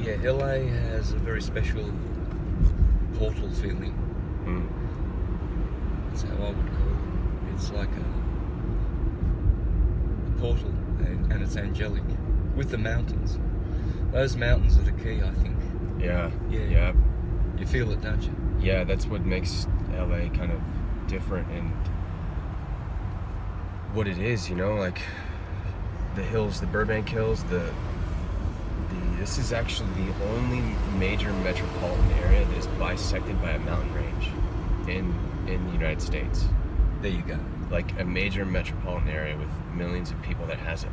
Yeah, LA has a very special portal feeling. That's how I would call it. It's like a portal, and it's angelic with the mountains. Those mountains are the key, I think. Yeah. Yeah. You feel it, don't you? Yeah, that's what makes LA kind of different and what it is, you know, like the hills, the Burbank Hills, this is actually the only major metropolitan area that is bisected by a mountain range in the United States. There you go. Like a major metropolitan area with millions of people that has a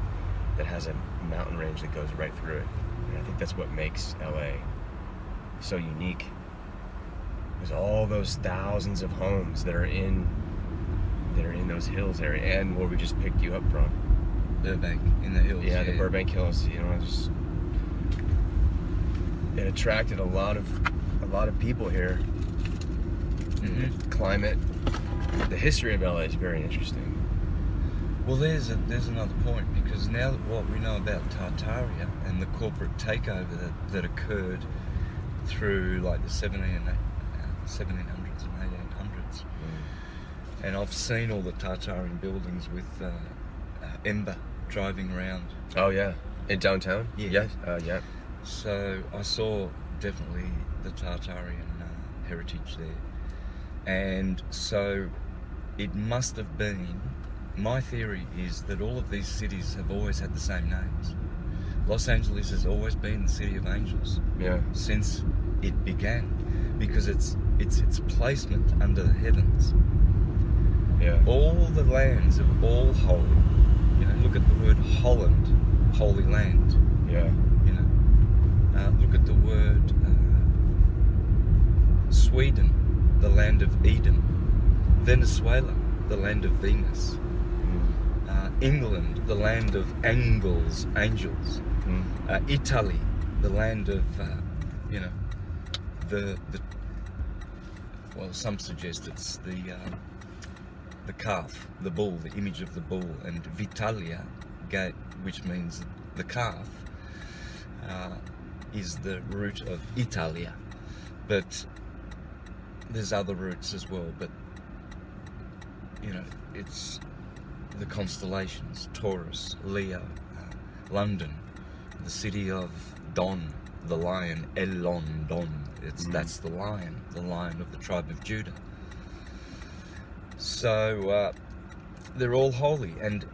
mountain range that goes right through it. And I think that's what makes LA so unique. There's all those thousands of homes that are in those hills area, and where we just picked you up from. Burbank, in the hills. Yeah, the Burbank Hills, you know, it attracted a lot of people here. Mm-hmm. Climate, the history of LA is very interesting. Well, there's another point, because now that what we know about Tartaria and the corporate takeover that occurred through like the 1700s and 1800s, and I've seen all the Tartarian buildings with Ember driving around. Oh yeah, in downtown. Yeah. Yes. Yeah. So I saw definitely the Tartarian heritage there, and so it must have been. My theory is that all of these cities have always had the same names. Los Angeles has always been the city of angels. Yeah. Since it began, because it's its placement under the heavens. Yeah. All the lands are all holy. You know, look at the word Holland, holy land. Yeah. You know, look at the word Sweden, the land of Eden. Venezuela, the land of Venus. England, the land of angels. Italy, the land of well, some suggest it's the calf, the bull, the image of the bull, and Vitalia, which means the calf, is the root of Italia. But there's other roots as well, but you know, it's the constellations: Taurus, Leo, London, the city of Don, the lion, Elon Don. That's the lion of the tribe of Judah. So they're all holy, and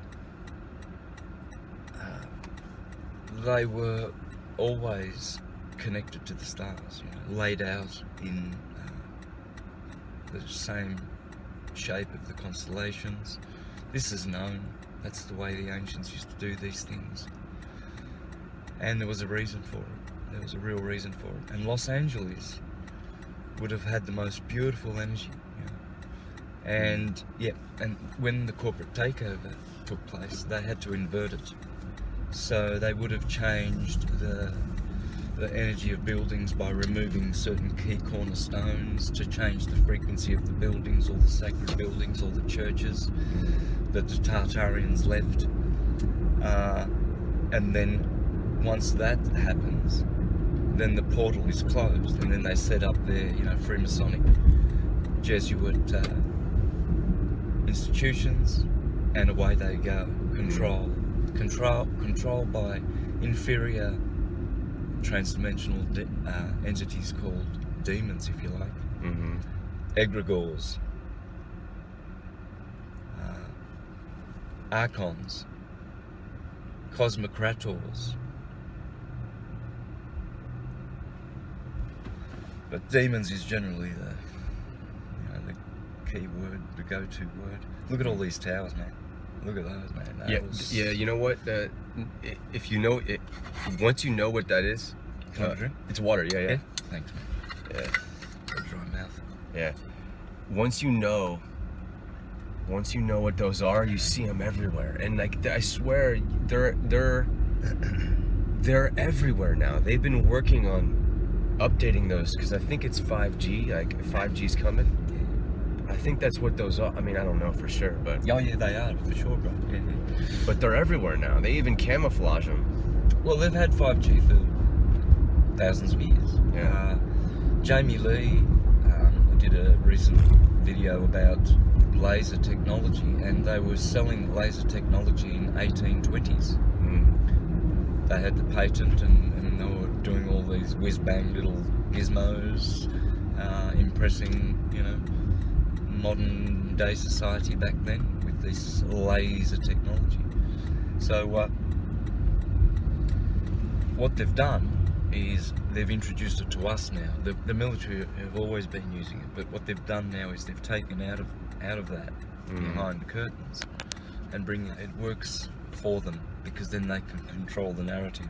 they were always connected to the stars, you know, laid out in the same shape of the constellations. This is known. That's the way the ancients used to do these things. And there was a reason for it. There was a real reason for it. And Los Angeles would have had the most beautiful energy, you know. And and when the corporate takeover took place, they had to invert it. So they would have changed the energy of buildings by removing certain key cornerstones to change the frequency of the buildings, all the sacred buildings, all the churches that the Tartarians left. And then once that happens, then the portal is closed, and then they set up their, you know, Freemasonic Jesuit institutions, and away they go. Control by inferior transdimensional entities called demons, if you like. Egregores, archons, cosmocrators. But demons is generally the key word, the go-to word. Look at all these towers, man. Look at those, man. Yeah. You know what? If you know it, once you know what that is, Can I drink? It's water. Yeah. Thanks, man. Yeah. Got a dry mouth. Yeah. Once you know what those are, you see them everywhere, and like I swear, they're everywhere now. They've been working on updating those because I think it's 5G. Like 5G's coming. I think that's what those are. I mean, I don't know for sure, but Oh yeah, they are for sure, bro. Yeah. But they're everywhere now. They even camouflage them. Well, they've had 5G for thousands of years. Yeah. Jamie Lee did a recent video about laser technology, and they were selling laser technology in 1820s. They had the patent, and they were doing all these whiz-bang little gizmos, impressing, modern day society back then with this laser technology. So what they've done is they've introduced it to us now. The military have always been using it, but what they've done now is they've taken out of that behind the curtains and it works for them, because then they can control the narrative,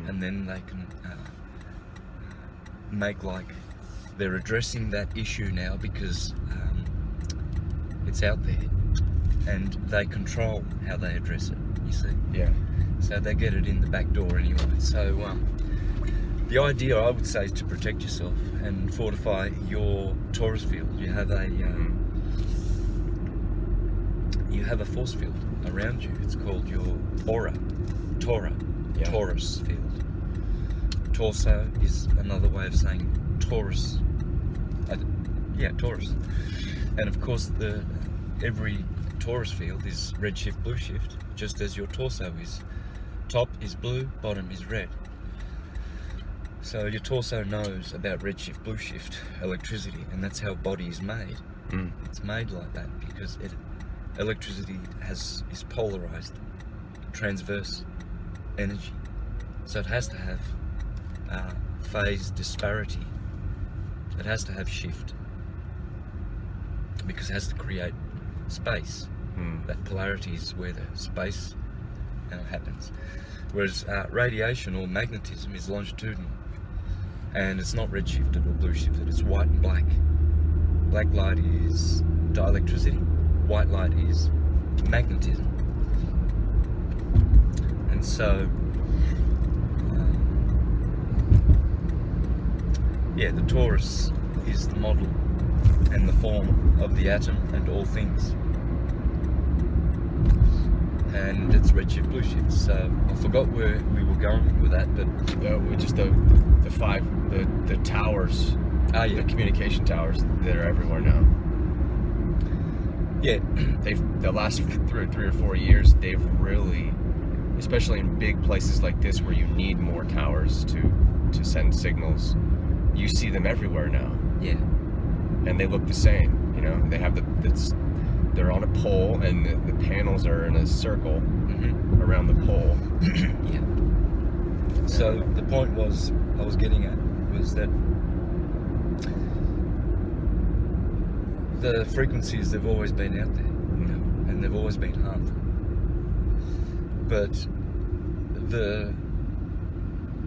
and then they can make like they're addressing that issue now, because it's out there and they control how they address it, you see. Yeah. So they get it in the back door anyway. So the idea, I would say, is to protect yourself and fortify your Taurus field. You have a force field around you. It's called your aura, Taurus field. Torso is another way of saying Taurus. Taurus. And of course, every Taurus field is red shift, blue shift, just as your torso is. Top is blue, bottom is red. So your torso knows about red shift, blue shift electricity, and that's how body is made. It's made like that because electricity is polarized, transverse energy. So it has to have phase disparity. It has to have shift, because it has to create space. That polarity is where the space happens. Whereas radiation or magnetism is longitudinal, and it's not red shifted or blue shifted, it's white and black. Black light is dielectricity, white light is magnetism. And so the Taurus is the model and the form of the atom and all things. And it's redshift, blue shift. So I forgot where we were going with that, but we're just the towers, the communication towers that are everywhere now. Yeah, The last 3 or 4 years, they've really, especially in big places like this where you need more towers to send signals, you see them everywhere now. Yeah, and they look the same. They have they're on a pole, and the panels are in a circle around the pole. Yeah. So the point I was getting at was that the frequencies, they've always been out there, and they've always been harmful. But the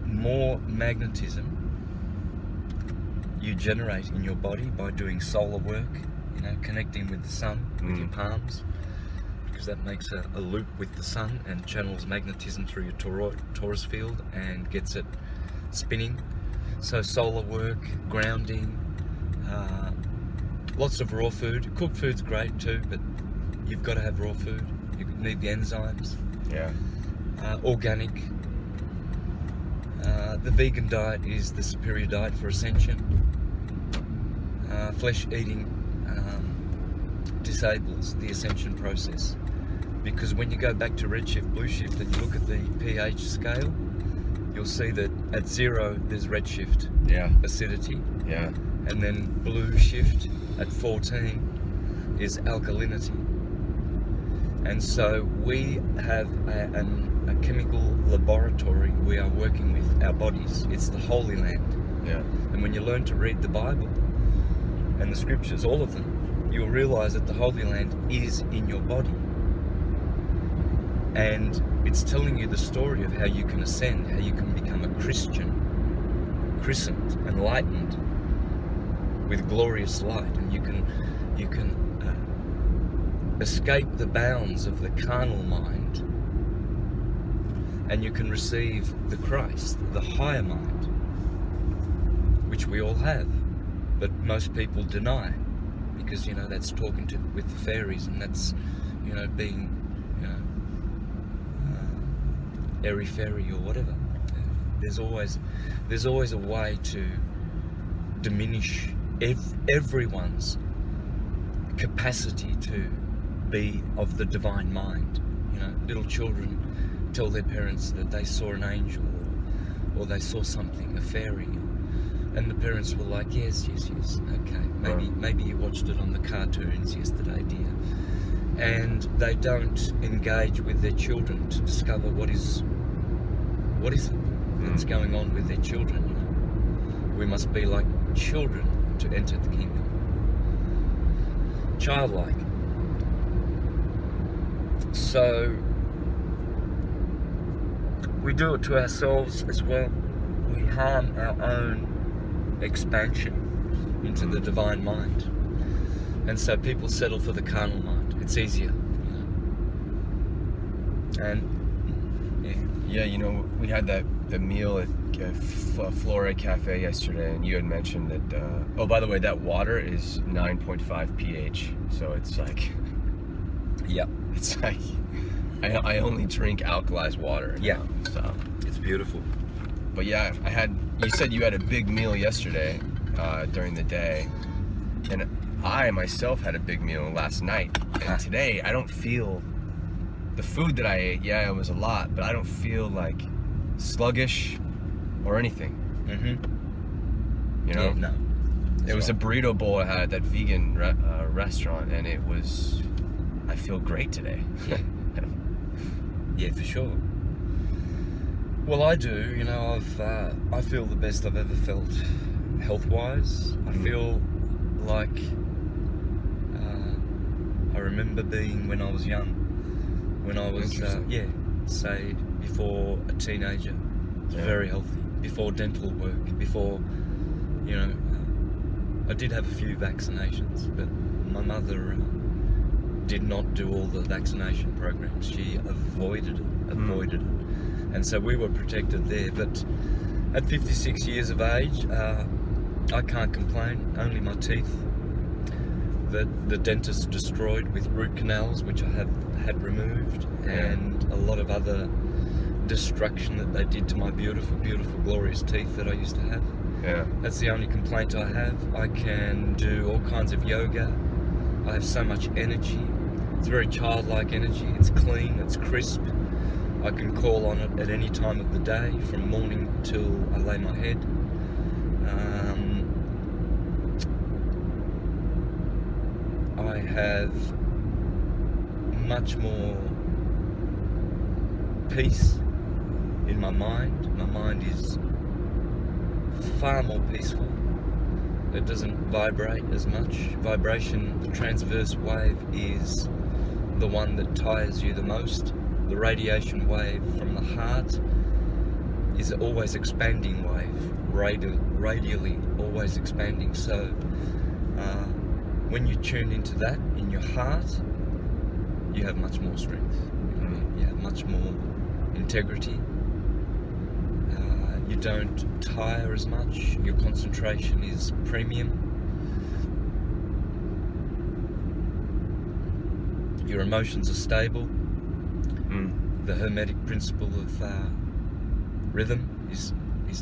more magnetism you generate in your body by doing solar work, connecting with the sun with your palms, because that makes a loop with the sun and channels magnetism through your Taurus field and gets it spinning. So solar work, grounding, lots of raw food. Cooked food's great too, but you've got to have raw food. You need the enzymes. Yeah. Organic. The vegan diet is the superior diet for ascension. Flesh eating disables the ascension process, because when you go back to red shift, blue shift, and you look at the pH scale, you'll see that at 0 there's red shift, acidity, and then blue shift at 14 is alkalinity. And so we have a chemical laboratory we are working with, our bodies. It's the Holy Land. Yeah. And when you learn to read the Bible and the scriptures, all of them, you'll realize that the Holy Land is in your body. And it's telling you the story of how you can ascend, how you can become a Christian, christened, enlightened, with glorious light. And you can escape the bounds of the carnal mind, and you can receive the Christ, the higher mind, which we all have, but most people deny, because that's talking with the fairies, and that's being airy fairy or whatever. There's always a way to diminish everyone's capacity to be of the divine mind. You know, little children tell their parents that they saw an angel or they saw something, a fairy, and the parents were like, yes, okay, maybe you watched it on the cartoons yesterday, dear. And they don't engage with their children to discover what is it that's going on with their children. You know, we must be like children to enter the kingdom. Childlike. So we do it to ourselves as well. We harm our own expansion into the divine mind, and so people settle for the carnal mind. It's easier, you know. And yeah, you know, we had the meal at Flore Cafe yesterday, and you had mentioned that. Oh, by the way, that water is 9.5 pH, so it's like, yeah, it's like I only drink alkalized water. Yeah, so it's beautiful. But yeah, you said you had a big meal yesterday during the day, and I myself had a big meal last night. And today I don't feel the food that I ate. Yeah, it was a lot, but I don't feel like sluggish or anything. You know? Yeah, no. It was a burrito bowl I had at that vegan restaurant, and I feel great today. Yeah. Yeah, for sure. Well, I do. You know, I feel the best I've ever felt, health-wise. I feel like I remember being when I was young, when I was say before a teenager. Very healthy. Before dental work. Before, you know, I did have a few vaccinations, but my mother did not do all the vaccination programs. She avoided it. And so we were protected there. But at 56 years of age, I can't complain. Only my teeth that the dentist destroyed with root canals, which I have had removed, and a lot of other destruction that they did to my beautiful, beautiful, glorious teeth that I used to have. Yeah. That's the only complaint I have. I can do all kinds of yoga. I have so much energy. It's very childlike energy. It's clean, it's crisp. I can call on it at any time of the day, from morning till I lay my head. I have much more peace in my mind. My mind is far more peaceful. It doesn't vibrate as much. Vibration, the transverse wave, is the one that tires you the most. The radiation wave from the heart is always expanding wave, radially always expanding. So when you tune into that in your heart, you have much more strength. You have much more integrity. You don't tire as much. Your concentration is premium. Your emotions are stable. The Hermetic principle of rhythm is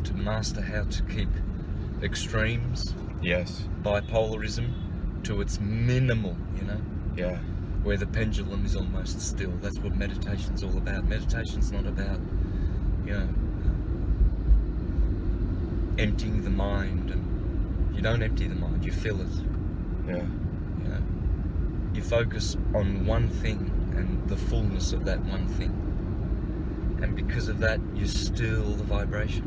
to master how to keep extremes, bipolarism, to its minimal, you know? Yeah. Where the pendulum is almost still. That's what meditation's all about. Meditation's not about, you know, emptying the mind, and you don't empty the mind, you fill it. Yeah. You know, you focus on one thing and the fullness of that one thing, and because of that, you still the vibration.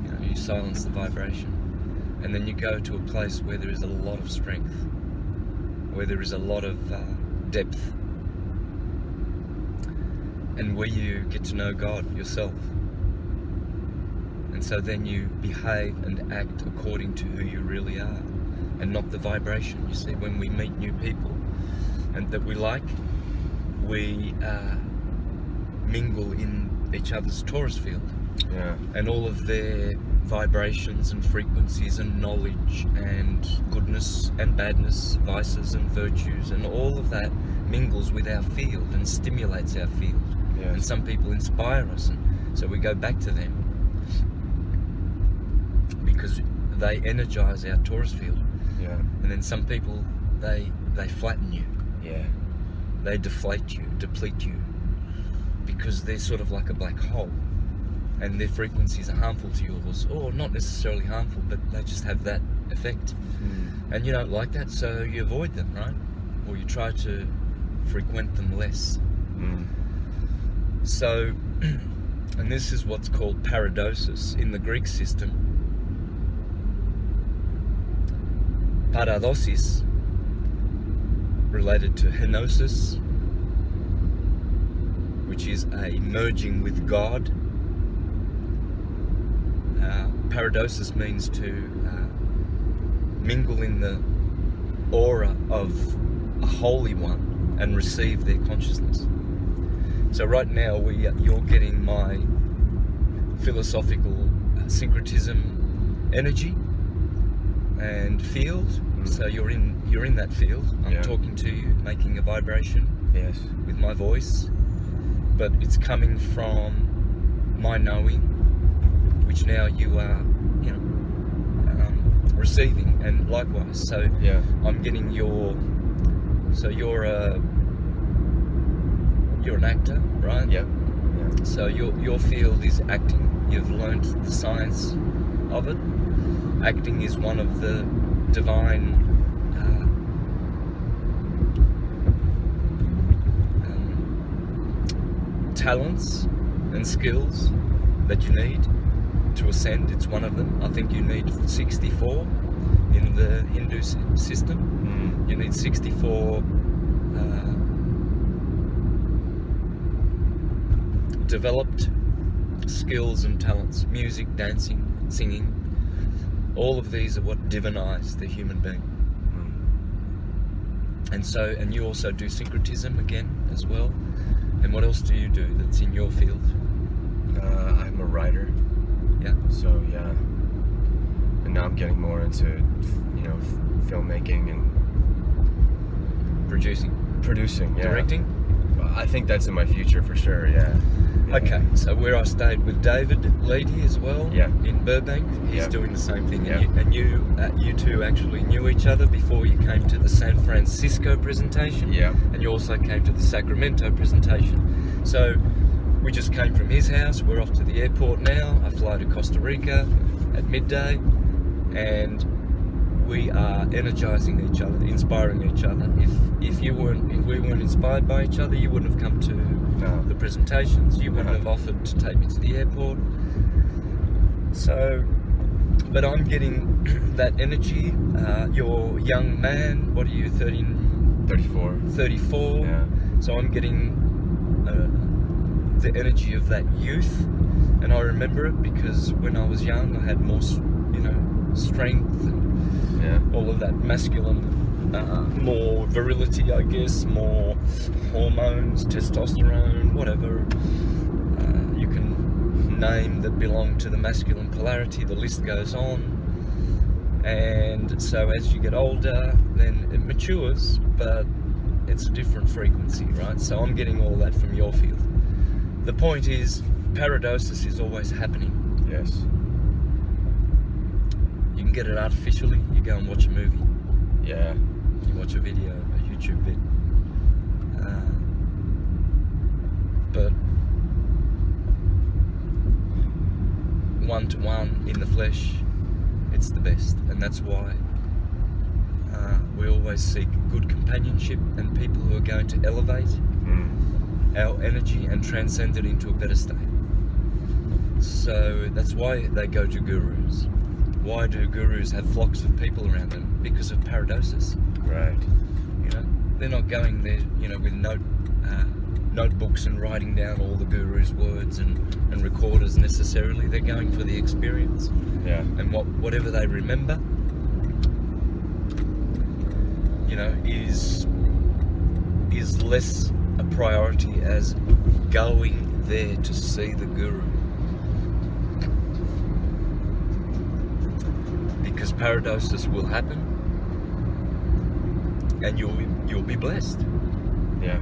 You know, you silence the vibration, and then you go to a place where there is a lot of strength, where there is a lot of depth, and where you get to know God yourself. And so then you behave and act according to who you really are, and not the vibration. You see, when we meet new people and that we like, we mingle in each other's Taurus field. Yeah. And all of their vibrations and frequencies and knowledge and goodness and badness, vices and virtues, and all of that mingles with our field and stimulates our field. Yes. And some people inspire us, So we go back to them because they energize our torus field. Yeah. And then some people, they flatten you. Yeah. They deflate you, deplete you, because they're sort of like a black hole, and their frequencies are harmful to yours, or not necessarily harmful, but they just have that effect. And you don't like that, so you avoid them, right? Or you try to frequent them less. So, and this is what's called paradosis in the Greek system. Paradosis, related to henosis, which is a merging with God. Paradosis means to mingle in the aura of a holy one and receive their consciousness. So right now you're getting my philosophical syncretism energy and field. So you're in that field. I'm talking to you, making a vibration. Yes. With my voice, but it's coming from my knowing, which now you are, receiving, and likewise. So I'm getting so you're an actor, right? Yeah. So your field is acting. You've learned the science of it. Acting is one of the divine talents and skills that you need to ascend. It's one of them. I think you need 64 in the Hindu system. You need 64 developed skills and talents. Music, dancing, singing. All of these are what divinize the human being. And you also do syncretism again as well. And what else do you do that's in your field? I'm a writer. Yeah. So and now I'm getting more into filmmaking and producing, directing. I think that's in my future for sure. Yeah. Okay, so where I stayed with David Leedy as well, in Burbank, he's doing the same thing. And you two actually knew each other before you came to the San Francisco presentation. Yeah. And you also came to the Sacramento presentation. So we just came from his house. We're off to the airport now. I fly to Costa Rica at midday, and we are energizing each other, inspiring each other. If we weren't inspired by each other, you wouldn't have come to the presentations. You wouldn't have offered to take me to the airport. So, but I'm getting that energy. You're a young man. What are you, 34. 34. Yeah. So I'm getting the energy of that youth, and I remember it because when I was young, I had more, strength and all of that masculine, more virility, I guess, more hormones, testosterone, whatever you can name that belong to the masculine polarity. The list goes on. And so as you get older, then it matures, but it's a different frequency, right? So I'm getting all that from your field. The point is, paradosis is always happening. Yes. You can get it artificially. You go and watch a movie. Yeah. You watch a video, a YouTube vid. But one-to-one in the flesh, it's the best. And that's why we always seek good companionship and people who are going to elevate our energy and transcend it into a better state. So that's why they go to gurus. Why do gurus have flocks of people around them? Because of paradosis. Right. They're not going there, with notebooks and writing down all the gurus' words and recorders necessarily. They're going for the experience. Yeah. And whatever they remember, is less a priority as going there to see the guru. Because paradosis will happen, and you'll be blessed. Yeah.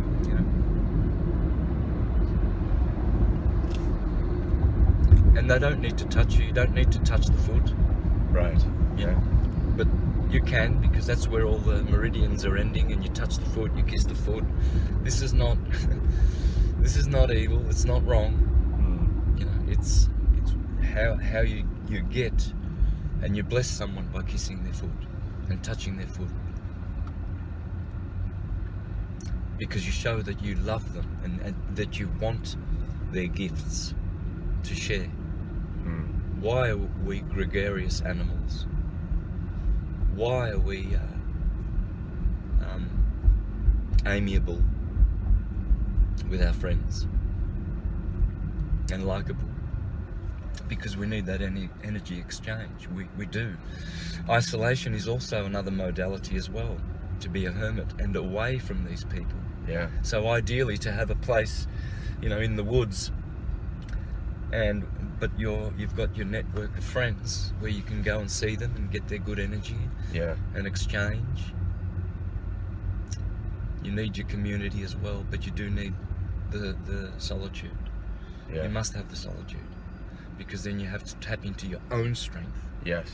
and they don't need to touch you. You don't need to touch the foot. Right. Yeah. But you can, because that's where all the meridians are ending, and you touch the foot, you kiss the foot. This is not this is not evil, it's not wrong. You know, it's how you get, and you bless someone by kissing their foot and touching their foot. Because you show that you love them and that you want their gifts to share. Why are we gregarious animals? Why are we amiable with our friends and likable? Because we need that energy exchange. We do. Isolation is also another modality as well, to be a hermit and away from these people. Yeah. So ideally to have a place, you know, in the woods, but you've got your network of friends where you can go and see them and get their good energy. Yeah. And exchange. You need your community as well, but you do need the solitude. Yeah. You must have the solitude, because then you have to tap into your own strength. Yes.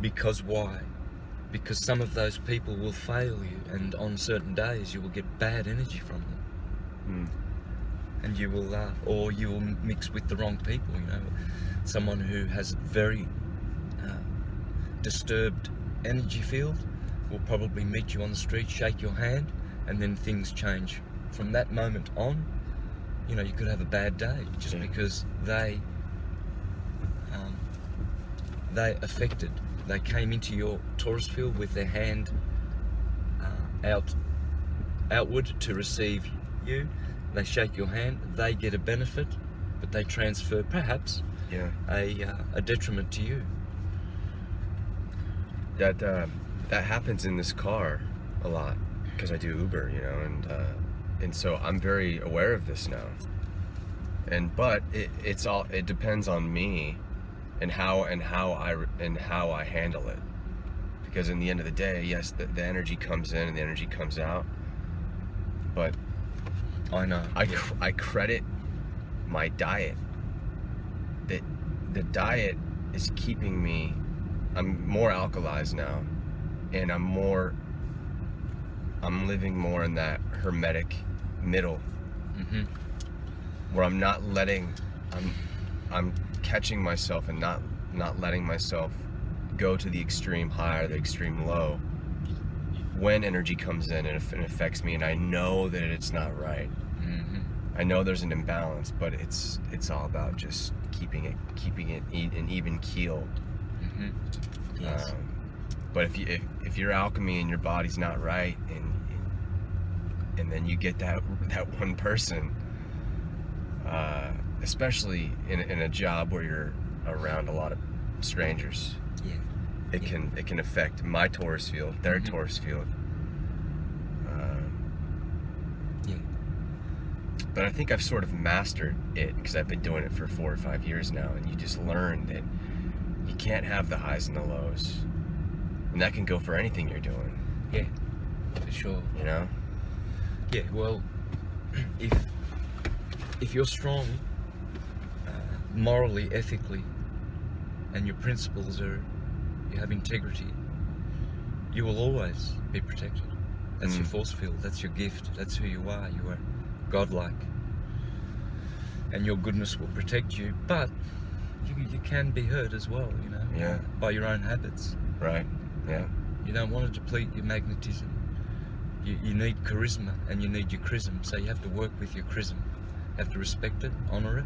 Because why? Because some of those people will fail you, and on certain days you will get bad energy from them. And you will or you will mix with the wrong people. You know, someone who has very disturbed energy field will probably meet you on the street, shake your hand, and then things change from that moment on. You know, you could have a bad day just because they affected. They came into your Taurus field with their hand outward to receive you. They shake your hand. They get a benefit, but they transfer perhaps a detriment to you. That happens in this car a lot, because I do Uber, you know, and so I'm very aware of this now. But it depends on me and how I handle it. Because in the end of the day, yes, the energy comes in and the energy comes out. But I know. I credit my diet. The diet is keeping me. I'm more alkalized now, and I'm living more in that hermetic middle, where I'm not letting. I'm catching myself and not letting myself go to the extreme high or the extreme low when energy comes in and it affects me, and I know that it's not right. I know there's an imbalance, but it's all about just keeping it an even keel. Yes. But if your alchemy and your body's not right, and then you get that one person, especially in a job where you're around a lot of strangers, it can affect my Taurus field, their Taurus field. But I think I've sort of mastered it, because I've been doing it for 4 or 5 years now, and you just learn that you can't have the highs and the lows, and that can go for anything you're doing. Yeah, for sure. You know? Yeah. Well, if you're strong, morally, ethically, and your principles you have integrity, you will always be protected. That's your force field. That's your gift. That's who you are. You are godlike, and your goodness will protect you. But you can be hurt as well, you know, by your own habits. Right. Yeah. You don't want to deplete your magnetism. You need charisma, and you need your chrism. So you have to work with your chrism. You have to respect it, honor it.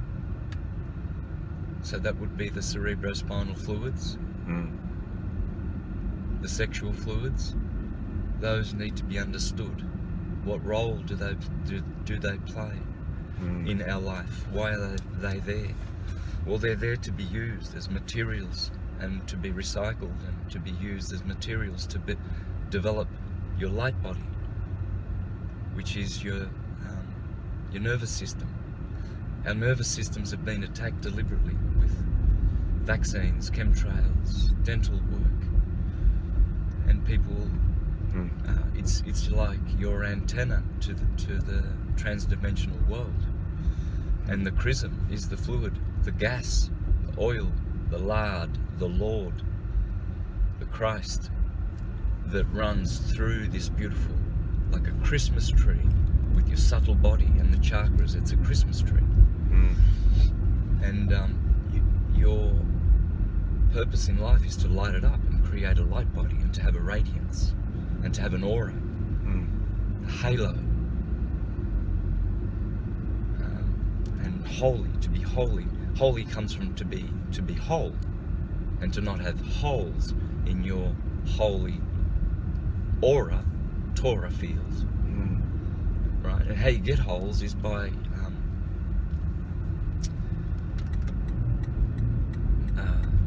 So that would be the cerebrospinal fluids, the sexual fluids. Those need to be understood. What role do they play in our life? Why are they there? Well, they're there to be used as materials, and to be recycled, and to be used as materials to develop your light body, which is your nervous system. Our nervous systems have been attacked deliberately with vaccines, chemtrails, dental work, and people. It's like your antenna to the transdimensional world, and the chrism is the fluid, the gas oil, the lard, the Lord, the Christ that runs through this beautiful, like a Christmas tree with your subtle body and the chakras. It's a Christmas tree. And your purpose in life is to light it up and create a light body and to have a radiance and to have an aura, a halo. And holy, to be holy. Holy comes from to be whole, and to not have holes in your holy aura, Torah field. Right? And how you get holes is by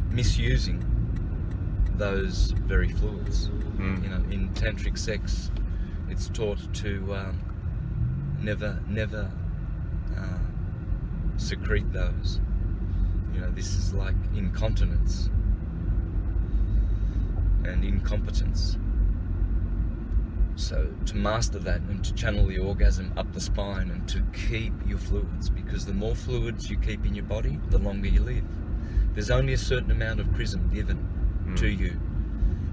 misusing those very fluids. You know, in tantric sex, it's taught to never secrete those. You know, this is like incontinence and incompetence. So to master that and to channel the orgasm up the spine and to keep your fluids, because the more fluids you keep in your body, the longer you live. There's only a certain amount of prism given to you,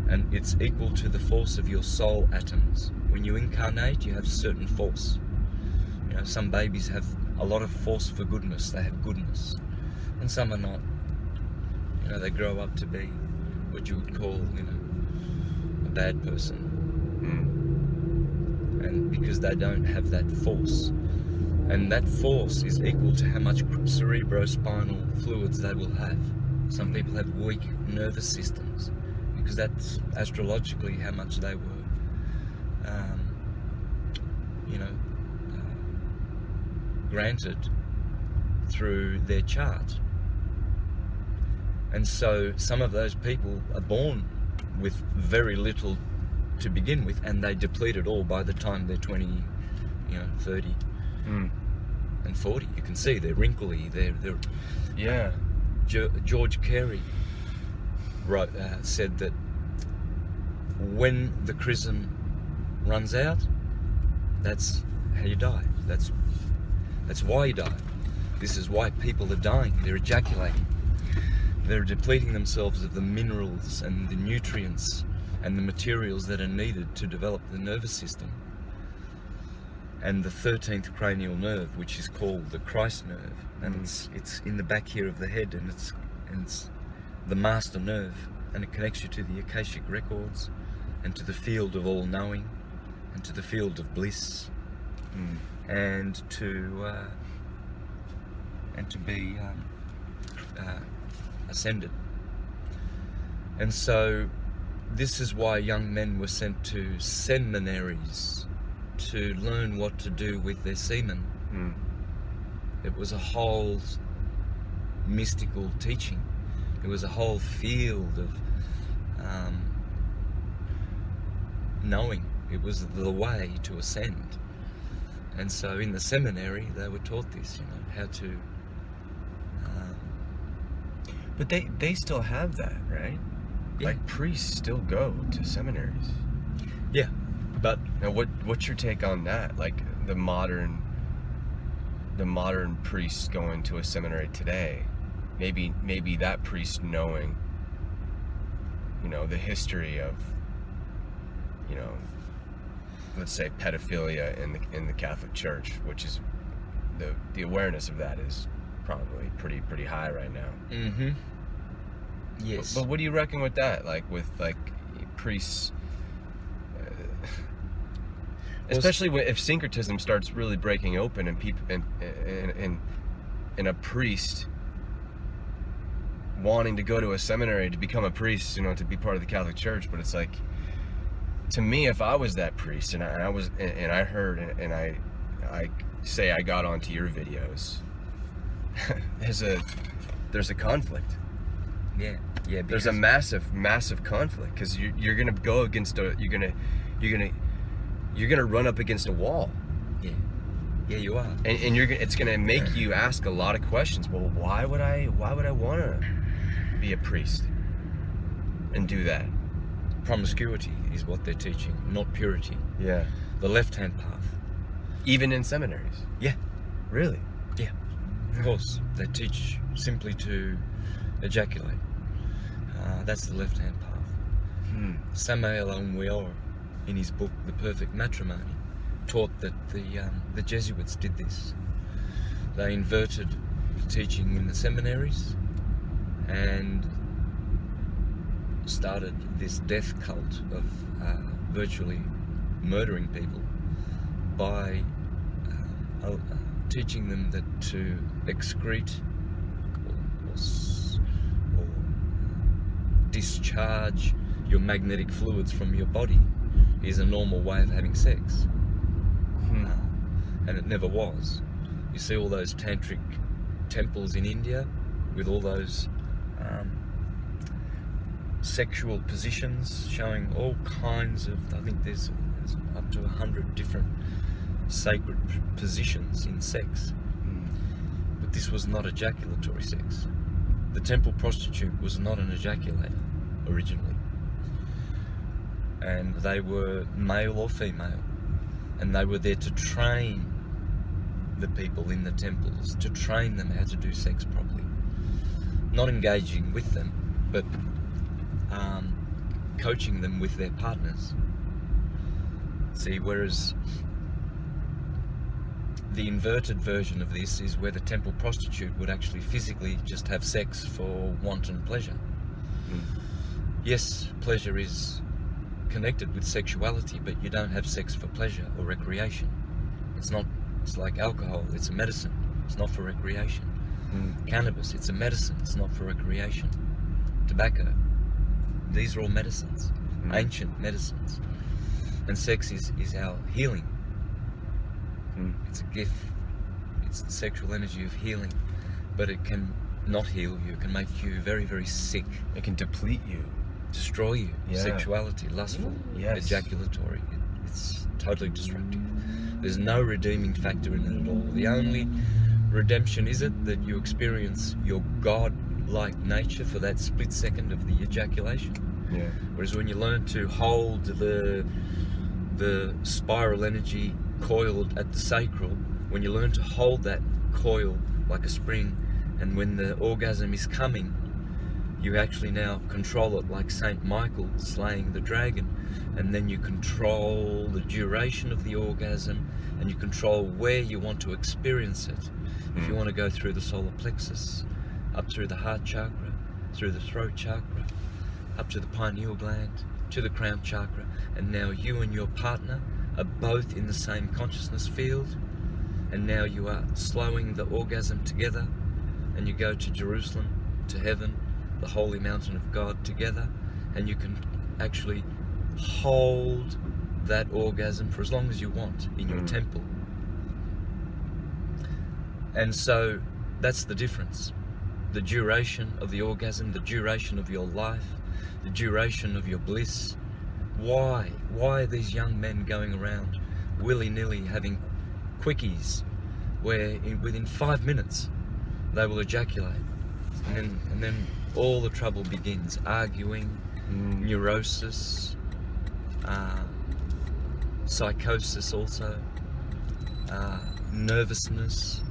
and it's equal to the force of your soul atoms. When you incarnate, you have certain force. You know, some babies have a lot of force for goodness. They have goodness, and some are not. You know, they grow up to be what you would call, you know, a bad person. And because they don't have that force, and that force is equal to how much cerebrospinal fluids they will have. Some people have weak nervous systems because that's astrologically how much they were, granted through their chart. And so some of those people are born with very little to begin with, and they deplete it all by the time they're 20, 30 and 40. You can see they're wrinkly. They're yeah. George Carey said that when the chrism runs out, that's how you die. That's why you die. This is why people are dying. They're ejaculating. They're depleting themselves of the minerals and the nutrients and the materials that are needed to develop the nervous system. And the 13th cranial nerve, which is called the Christ nerve, and it's in the back here of the head, and it's the master nerve, and it connects you to the Akashic records and to the field of all knowing and to the field of bliss and to be ascended. And so this is why young men were sent to seminaries to learn what to do with their semen. It was a whole mystical teaching. It was a whole field of knowing. It was the way to ascend. And so in the seminary they were taught this, how to but they still have that, right? Yeah. Like priests still go to seminaries. Yeah. But now what's your take on that? Like the modern priest going to a seminary today, maybe that priest knowing, the history of, let's say pedophilia in the Catholic Church, which is the awareness of that is probably pretty high right now. Yes. But what do you reckon with that? Like with priests, especially if syncretism starts really breaking open and people and a priest wanting to go to a seminary to become a priest, to be part of the Catholic Church. But it's like, to me, if I was that priest and I heard and I say I got onto your videos, there's a conflict. Yeah. There's a massive conflict, because you're gonna go against you're gonna run up against a wall. Yeah, you are. And it's gonna make you ask a lot of questions. Well, why would I want to be a priest and do that? Promiscuity is what they're teaching, not purity. Yeah. The left-hand path. Even in seminaries? Yeah. Really? Yeah. Of course. They teach simply to ejaculate. That's the left-hand path. Samuel Onweor, in his book The Perfect Matrimony, taught that the Jesuits did this. They inverted the teaching in the seminaries and started this death cult of virtually murdering people by teaching them that to excrete or discharge your magnetic fluids from your body is a normal way of having sex. And it never was. You see all those tantric temples in India with all those sexual positions showing all kinds of, I think there's up to 100 different sacred positions in sex. But this was not ejaculatory sex. The temple prostitute was not an ejaculator originally. And they were male or female. And they were there to train the people in the temples, to train them how to do sex properly. Not engaging with them, but coaching them with their partners. See, whereas the inverted version of this is where the temple prostitute would actually physically just have sex for wanton pleasure. Yes, pleasure is connected with sexuality, but you don't have sex for pleasure or recreation. It's like alcohol, it's a medicine, it's not for recreation. Cannabis, it's a medicine, it's not for recreation. Tobacco, these are all medicines, ancient medicines. And sex is our healing. It's a gift, it's the sexual energy of healing, but it can not heal you, it can make you very, very sick. It can deplete you. Destroy you. Yeah. Sexuality, lustful, Yes. ejaculatory. It's totally destructive. There's no redeeming factor in it at all. The only redemption is it that you experience your God-like nature for that split second of the ejaculation. Yeah. Whereas when you learn to hold the spiral energy coiled at the sacral, when you learn to hold that coil like a spring, and when the orgasm is coming, you actually now control it like Saint Michael slaying the dragon, and then you control the duration of the orgasm, and you control where you want to experience it. If you want to go through the solar plexus, up through the heart chakra, through the throat chakra, up to the pineal gland, to the crown chakra, and now you and your partner are both in the same consciousness field, and now you are slowing the orgasm together, and you go to Jerusalem, to heaven, the holy mountain of God together, and you can actually hold that orgasm for as long as you want in your temple. And so that's the difference. The duration of the orgasm, the duration of your life, the duration of your bliss. Why are these young men going around willy-nilly having quickies where within 5 minutes they will ejaculate, and then all the trouble begins? Arguing, neurosis, psychosis also, nervousness,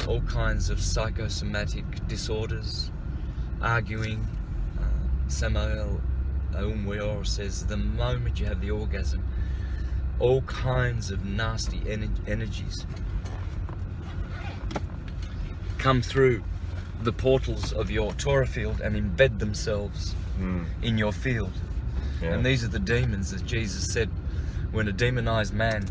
all kinds of psychosomatic disorders, arguing. Samuel Onweor says the moment you have the orgasm, all kinds of nasty energies come through the portals of your Torah field and embed themselves in your field. Yeah. And these are the demons that Jesus said when a demonized man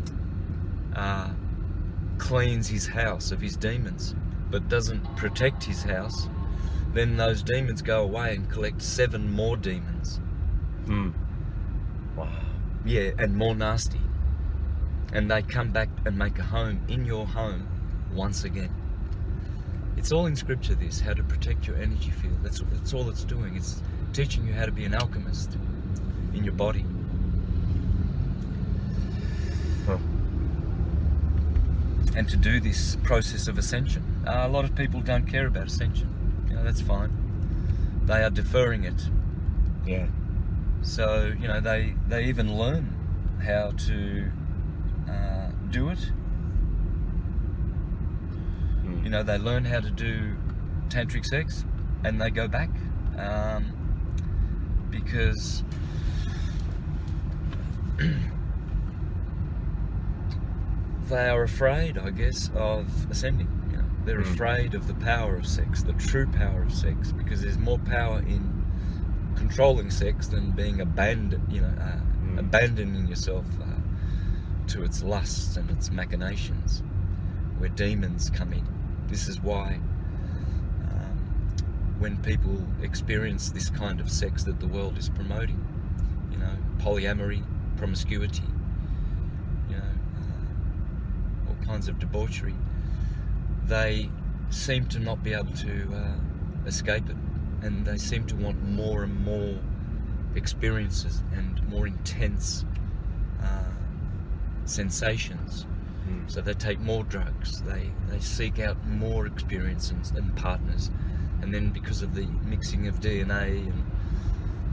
cleans his house of his demons but doesn't protect his house, then those demons go away and collect 7 more demons. Wow. Yeah, and more nasty. And they come back and make a home in your home once again. It's all in scripture, this, how to protect your energy field. That's all it's doing. It's teaching you how to be an alchemist in your body. And to do this process of ascension. A lot of people don't care about ascension. You know, that's fine. They are deferring it. Yeah. So, you know, they even learn how to do it. You know, they learn how to do tantric sex, and they go back because they are afraid, I guess, of ascending. You know, they're afraid of the power of sex, the true power of sex, because there's more power in controlling sex than being abandoned. You know, abandoning yourself to its lusts and its machinations, where demons come in. This is why when people experience this kind of sex that the world is promoting, you know, polyamory, promiscuity, you know, all kinds of debauchery, they seem to not be able to escape it, and they seem to want more and more experiences and more intense sensations. So they take more drugs, they seek out more experiences and partners, and then because of the mixing of DNA and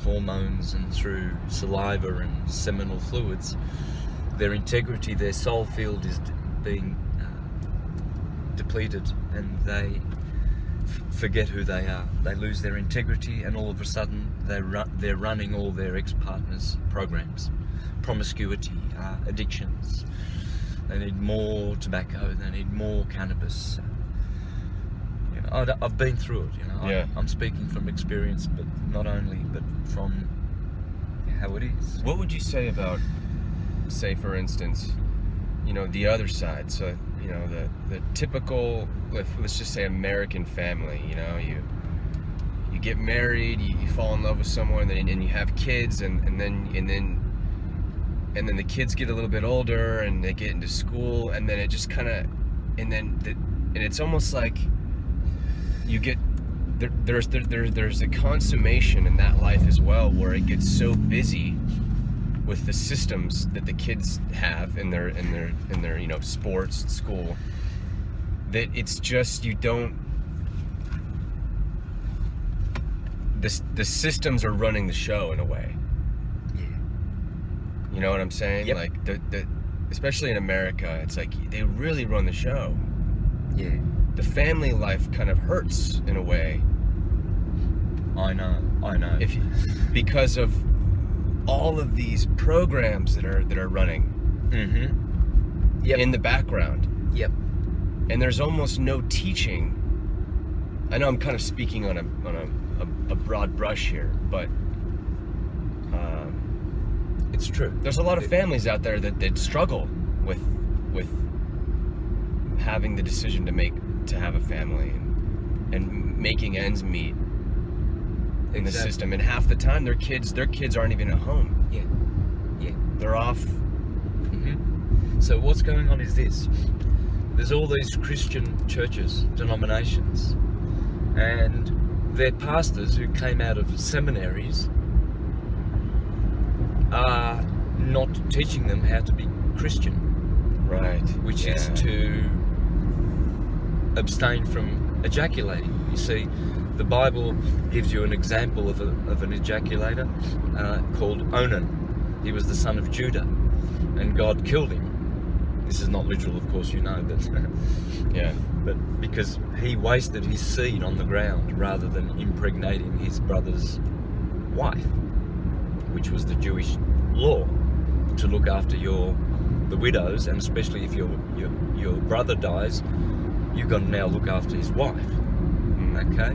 hormones and through saliva and seminal fluids, their integrity, their soul field is being depleted, and they forget who they are. They lose their integrity, and all of a sudden they're running all their ex-partners' programs, promiscuity, addictions. They need more tobacco, they need more cannabis. You know, I've been through it, you know. Yeah. I'm speaking from experience, but not only, but from how it is. What would you say about, say for instance, you know, the other side? So, you know, the typical, let's just say American family, you know, you get married, you fall in love with someone, and you have kids, and then the kids get a little bit older and they get into school, and then it just kind of, and it's almost like you get there's a consummation in that life as well, where it gets so busy with the systems that the kids have in their you know, sports, school, that it's just, you don't, the systems are running the show in a way. You know what I'm saying? Yep. Like the especially in America, it's like they really run the show. Yeah. The family life kind of hurts in a way. I know. Because of all of these programs that are running in the background. Yep. And there's almost no teaching. I know I'm kind of speaking on a broad brush here, but It's true. there's a lot of families out there that struggle with having the decision to have a family and making ends meet in the system, and half the time their kids aren't even at home. Yeah. They're off. So what's going on is this: there's all these Christian churches, denominations, and their pastors who came out of seminaries are not teaching them how to be Christian, Right. which is to abstain from ejaculating. You see, the Bible gives you an example of an ejaculator called Onan. He was the son of Judah, and God killed him. This is not literal, of course, you know, but Yeah. but because he wasted his seed on the ground rather than impregnating his brother's wife, which was the Jewish law, to look after the widows, and especially if your brother dies, you've got to now look after his wife. Okay,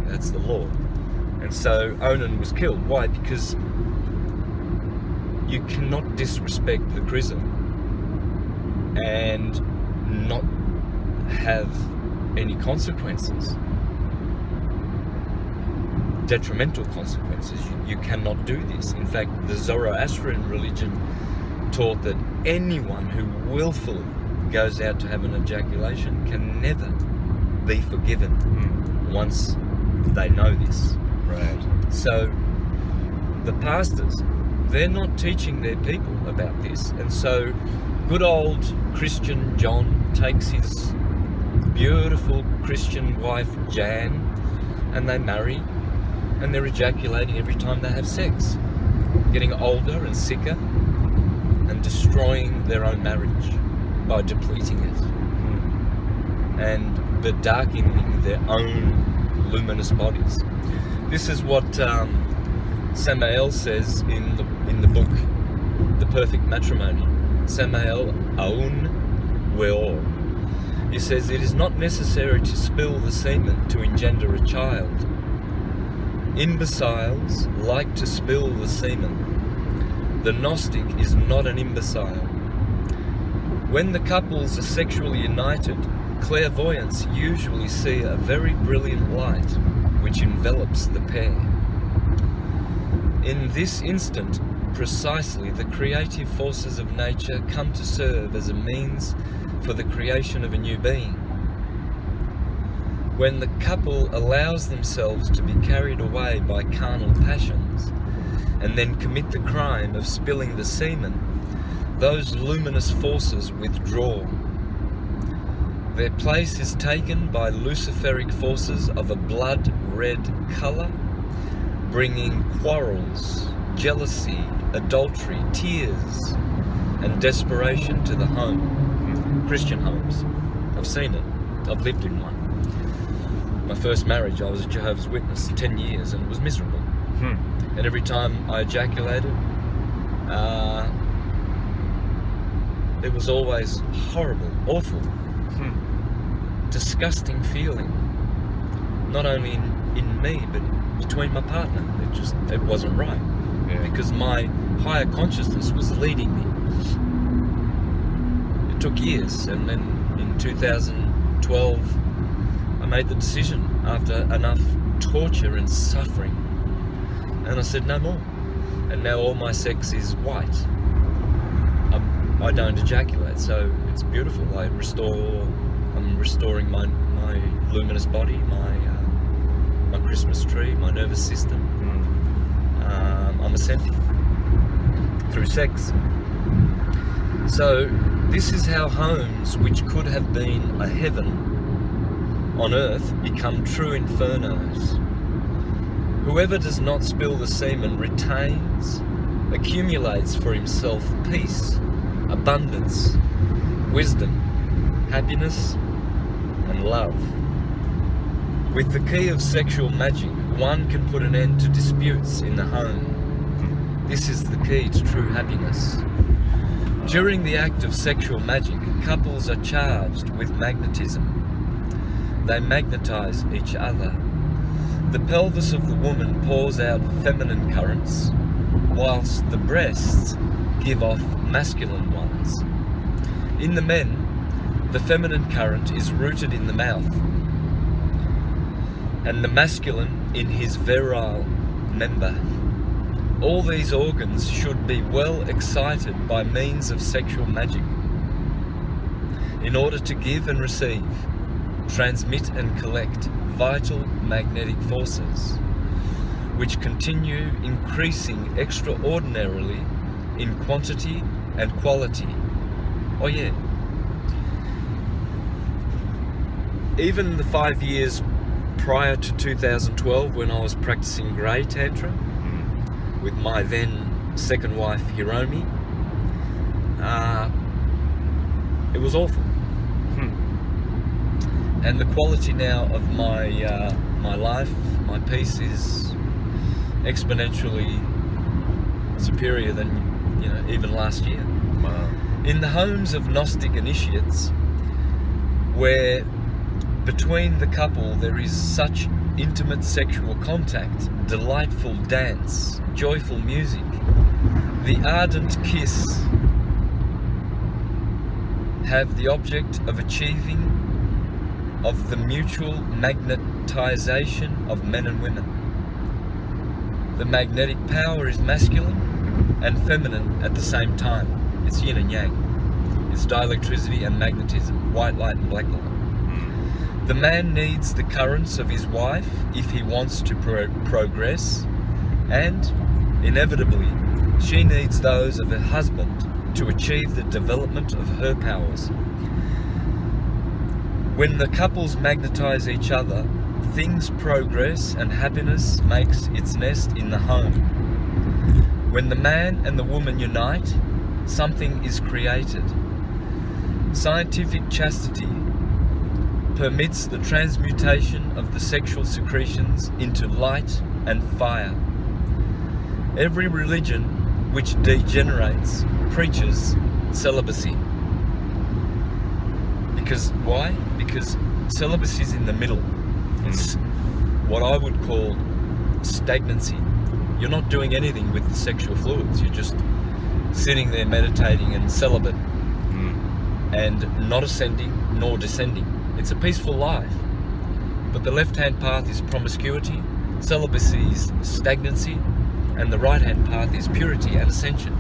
that's the law. And so Onan was killed. Why? Because you cannot disrespect the chrism and not have any consequences, detrimental consequences. You cannot do this. In fact, the Zoroastrian religion taught that anyone who willfully goes out to have an ejaculation can never be forgiven once they know this. Right. So the pastors, they're not teaching their people about this, and so good old Christian John takes his beautiful Christian wife Jan, and they marry, and they're ejaculating every time they have sex, getting older and sicker, and destroying their own marriage by depleting it, and darkening their own luminous bodies. This is what Samael says in the book The Perfect Matrimony. Samael Aun Weor. He says, "It is not necessary to spill the semen to engender a child. Imbeciles like to spill the semen. The Gnostic is not an imbecile. When the couples are sexually united, clairvoyants usually see a very brilliant light which envelops the pair. In this instant, precisely, the creative forces of nature come to serve as a means for the creation of a new being. When the couple allows themselves to be carried away by carnal passions and then commit the crime of spilling the semen, those luminous forces withdraw. Their place is taken by luciferic forces of a blood-red colour, bringing quarrels, jealousy, adultery, tears, and desperation to the home." Christian homes. I've seen it. I've lived in one. My first marriage, I was a Jehovah's Witness, 10 years, and it was miserable. And every time I ejaculated, it was always horrible, awful, disgusting feeling. Not only in me, but between my partner. It wasn't right. Yeah. Because my higher consciousness was leading me. It took years, and then in 2012, I made the decision after enough torture and suffering, and I said no more. And now all my sex is white. I don't ejaculate, so it's beautiful. I'm restoring my luminous body, my Christmas tree, my nervous system. I'm ascending through sex. So this is how homes which could have been a heaven on earth become true infernos. Whoever does not spill the semen retains, accumulates for himself peace, abundance, wisdom, happiness, and love. With the key of sexual magic, one can put an end to disputes in the home. This is the key to true happiness. During the act of sexual magic, couples are charged with magnetism. They magnetize each other. The pelvis of the woman pours out feminine currents, whilst the breasts give off masculine ones. In the men, the feminine current is rooted in the mouth, and the masculine in his virile member. All these organs should be well excited by means of sexual magic in order to give and receive, transmit and collect vital magnetic forces, which continue increasing extraordinarily in quantity and quality. Oh yeah. Even the 5 years prior to 2012, when I was practicing Grey Tantra with my then second wife Hiromi, it was awful. And the quality now of my life, my peace, is exponentially superior than even last year. Wow. In the homes of Gnostic initiates, where between the couple there is such intimate sexual contact, delightful dance, joyful music, the ardent kiss have the object of achieving of the mutual magnetization of men and women. The magnetic power is masculine and feminine at the same time. It's yin and yang. It's dielectricity and magnetism, white light and black light. The man needs the currents of his wife if he wants to progress, and inevitably she needs those of her husband to achieve the development of her powers. When the couples magnetize each other, things progress and happiness makes its nest in the home. When the man and the woman unite, something is created. Scientific chastity permits the transmutation of the sexual secretions into light and fire. Every religion which degenerates preaches celibacy. Because why? Because celibacy is in the middle. It's what I would call stagnancy. You're not doing anything with the sexual fluids. You're just sitting there meditating and celibate, and not ascending nor descending. It's a peaceful life. But the left-hand path is promiscuity, celibacy is stagnancy, and the right-hand path is purity and ascension.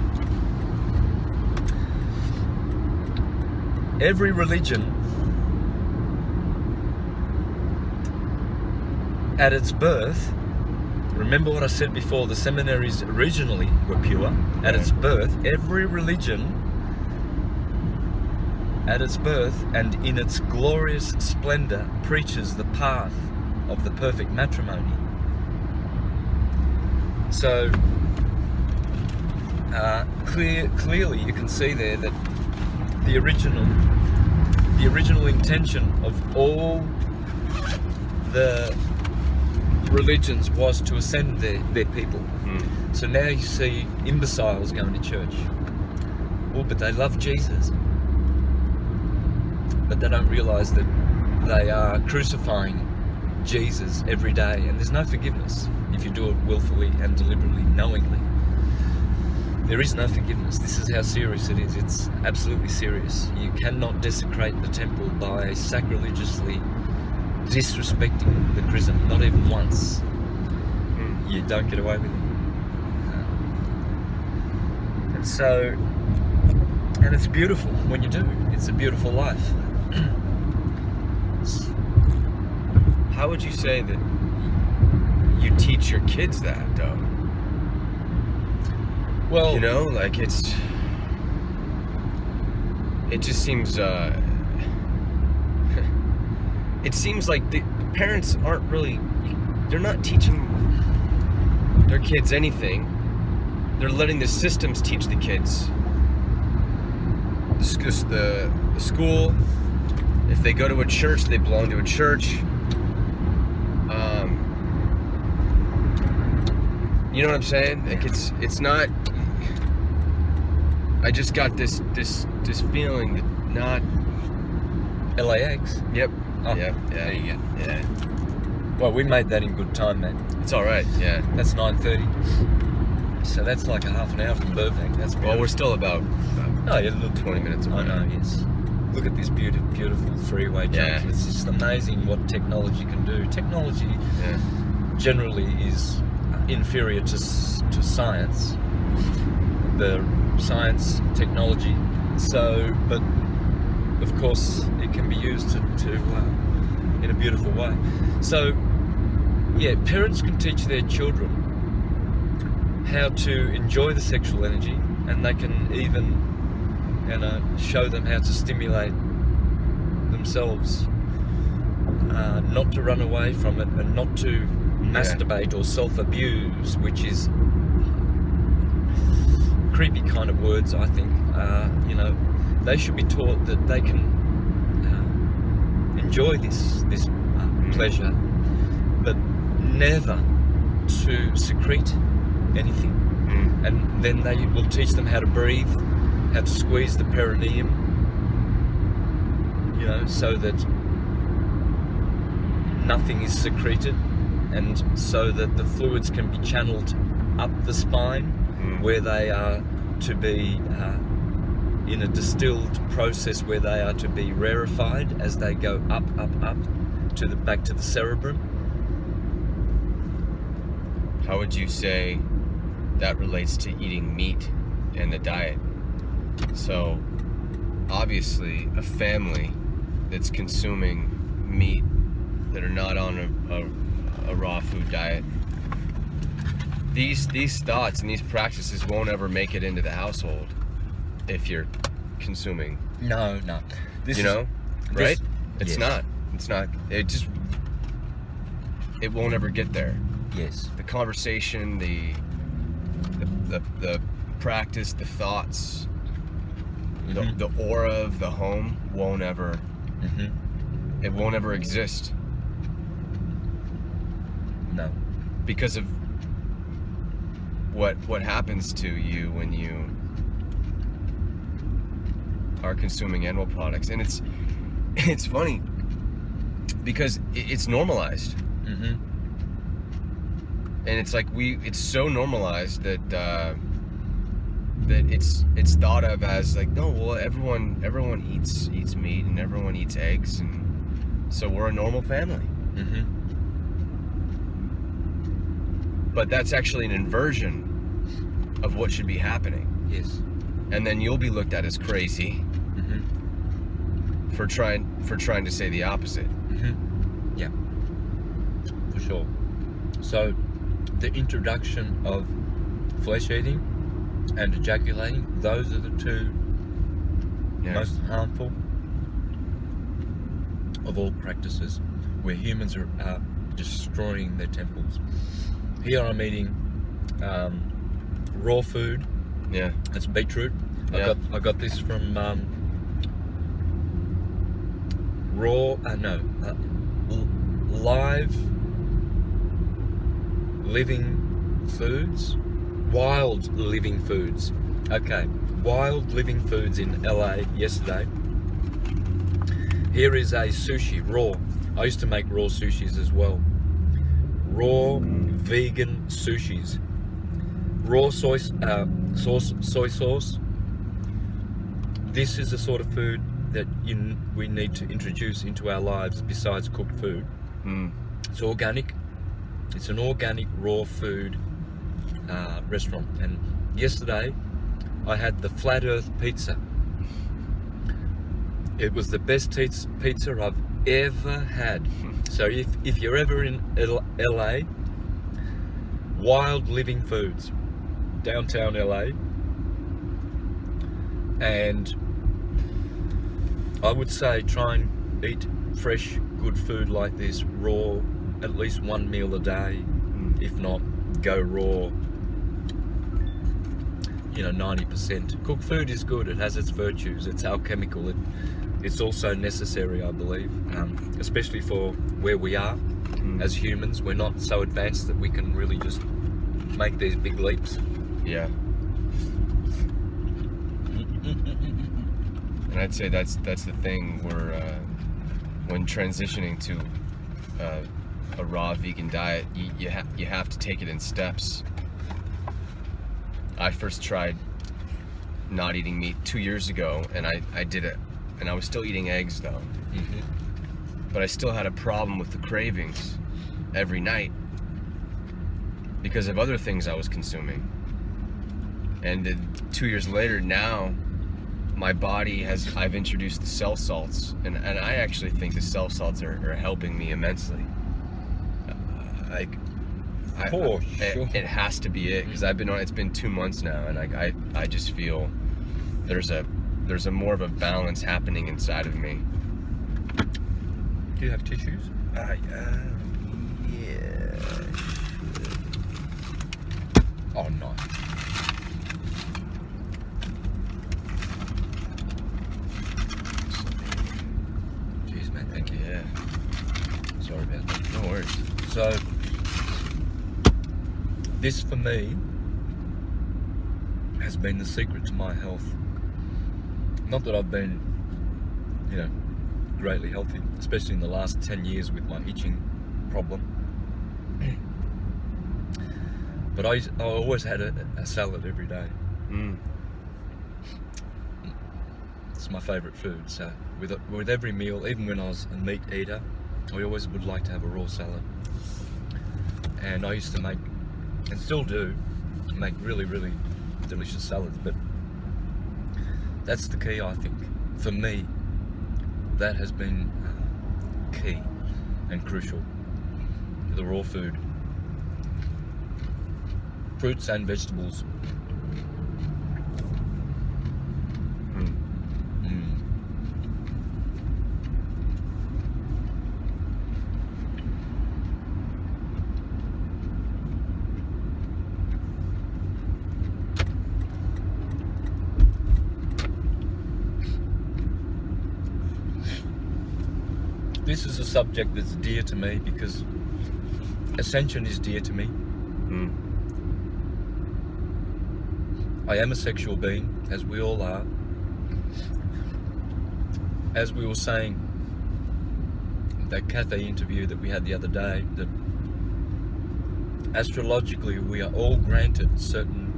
Every religion at its birth, remember what I said before, the seminaries originally were pure. At its birth, every religion at its birth and in its glorious splendor preaches the path of the perfect matrimony. So clearly you can see there that the original intention of all the religions was to ascend their people. So now you see imbeciles going to church. Oh, but they love Jesus. But they don't realise that they are crucifying Jesus every day, and there's no forgiveness if you do it willfully and deliberately, knowingly. There is no forgiveness. This is how serious it is. It's absolutely serious. You cannot desecrate the temple by sacrilegiously disrespecting the chrism, not even once. You don't get away with it. And it's beautiful when you do. It's a beautiful life. How would you say that you teach your kids that, though? Well, you know, like it just seems it seems like the parents aren't really, they're not teaching their kids anything. They're letting the systems teach the kids. The school, if they go to a church, they belong to a church. You know what I'm saying? Like it's not. I just got this feeling that not. LAX. Yep. Oh, yep. Yeah. There you go. Yeah. Well, we made that in good time, man. It's all right. Yeah. That's 9:30. So that's like a half an hour from Burbank. That's beautiful. Well, we're still about a little 20 minutes away. I know, yes. Look at this beautiful freeway junction. Yeah. It's just amazing what technology can do. Technology generally is inferior to science. The science, technology. So, but of course, it can be used to in a beautiful way. So, yeah, parents can teach their children how to enjoy the sexual energy, and they can even, show them how to stimulate themselves, not to run away from it, and not to masturbate or self-abuse, which is creepy kind of words, I think. They should be taught that they can enjoy this pleasure, but never to secrete anything. And then they will teach them how to breathe, how to squeeze the perineum, so that nothing is secreted, and so that the fluids can be channeled up the spine, where they are to be in a distilled process, where they are to be rarefied as they go up to back to the cerebrum. How would you say that relates to eating meat and the diet? So obviously a family that's consuming meat, that are not on a raw food diet, these thoughts and these practices won't ever make it into the household if you're consuming. No. Right? It's yes. not. It won't ever get there. Yes. The conversation, the practice, the thoughts, the aura of the home won't ever it won't ever exist No. because of what happens to you when you are consuming animal products. And it's funny because it's normalized. Mm-hmm. And it's like it's so normalized that that it's thought of as like, no, well, everyone eats meat and everyone eats eggs, and so we're a normal family. Mm-hmm. But that's actually an inversion of what should be happening. Yes. And then you'll be looked at as crazy Mm-hmm. for trying to say the opposite. Mm-hmm. Yeah. For sure. So, the introduction of flesh eating and ejaculating, those are the two most harmful of all practices where humans are destroying their temples. Here I'm eating raw food. Yeah. It's beetroot. Yeah. I got this from live living foods, wild living foods. Okay, wild living foods in LA yesterday. Here is a sushi, raw. I used to make raw sushis as well. Raw vegan sushis. Raw soy sauce. This is the sort of food that we need to introduce into our lives besides cooked food. It's organic. It's an organic raw food restaurant. And yesterday I had the Flat Earth pizza. It was the best pizza I've ever had. So if you're ever in LA, wild living foods, downtown LA, and I would say try and eat fresh, good food like this, raw, at least one meal a day. If not, go raw, 90%. Cooked food is good, it has its virtues, it's alchemical, it's also necessary, I believe, especially for where we are as humans. We're not so advanced that we can really just make these big leaps. Yeah. And I'd say that's the thing where when transitioning to a raw vegan diet, you have to take it in steps. I first tried not eating meat 2 years ago, and I did it, and I was still eating eggs though. But I still had a problem with the cravings every night because of other things I was consuming. And 2 years later, now my body I've introduced the cell salts, and I actually think the cell salts are helping me immensely. Sure. It has to be it, because it's been 2 months now, and I just feel there's a more of a balance happening inside of me. Do you have tissues? Yeah. Oh, nice. Jeez, man, thank you. Yeah. Sorry about that. No worries. So, this for me has been the secret to my health. Not that I've been, greatly healthy, especially in the last 10 years with my itching problem. But I always had a salad every day. It's my favourite food. So with every meal, even when I was a meat eater, I always would like to have a raw salad. And I used to make, and still do, make really, really delicious salads. But that's the key, I think. For me, that has been key and crucial. The raw food. Fruits and vegetables. this is a subject that's dear to me because ascension is dear to me. Mm. I am a sexual being, as we all are. As we were saying, that cafe interview that we had the other day, that astrologically we are all granted certain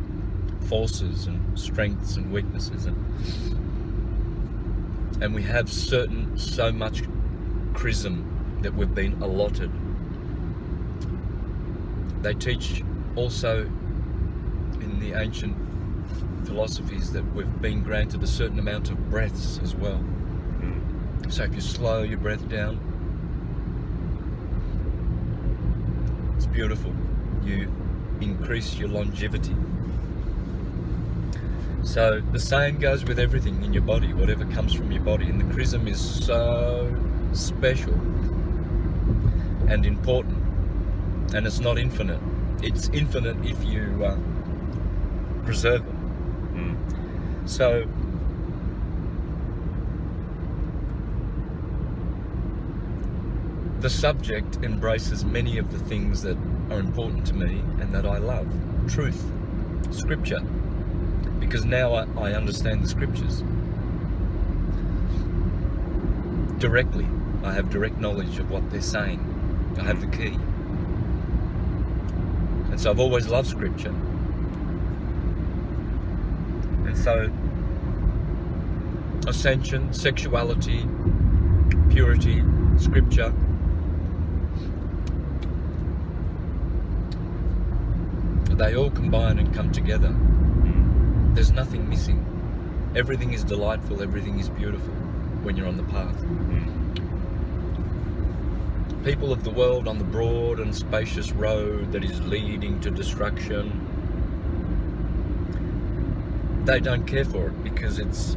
forces and strengths and weaknesses, and we have so much chrism that we've been allotted. They teach also in the ancient philosophies that we've been granted a certain amount of breaths as well. Mm. So if you slow your breath down, it's beautiful. You increase your longevity. So the same goes with everything in your body, whatever comes from your body. And the chrism is so special and important. And it's not infinite. It's infinite if you preserve it. Mm. So the subject embraces many of the things that are important to me and that I love. Truth, scripture, because now I understand the scriptures directly. I have direct knowledge of what they're saying. I have the key. And so I've always loved scripture. And so ascension, sexuality, purity, scripture, they all combine and come together. Mm. There's nothing missing. Everything is delightful, everything is beautiful when you're on the path. Mm. People of the world on the broad and spacious road that is leading to destruction, they don't care for it because it's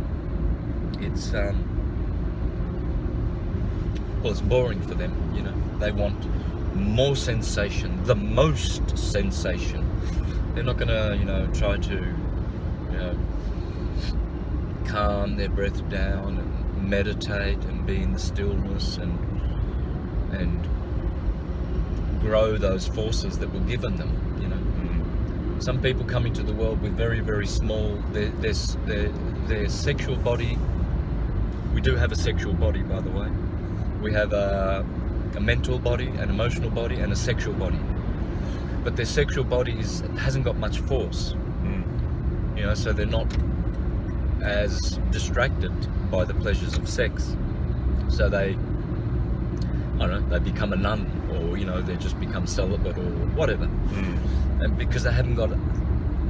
boring for them, you know. They want more sensation, the most sensation. They're not gonna, try to, calm their breath down and meditate and be in the stillness and grow those forces that were given them, Mm. Some people come into the world with very, very small, their sexual body. We do have a sexual body, by the way. We have a mental body, an emotional body, and a sexual body. But their sexual body hasn't got much force, Mm. So they're not as distracted by the pleasures of sex. So they become a nun, or they just become celibate or whatever, Mm. and because they haven't got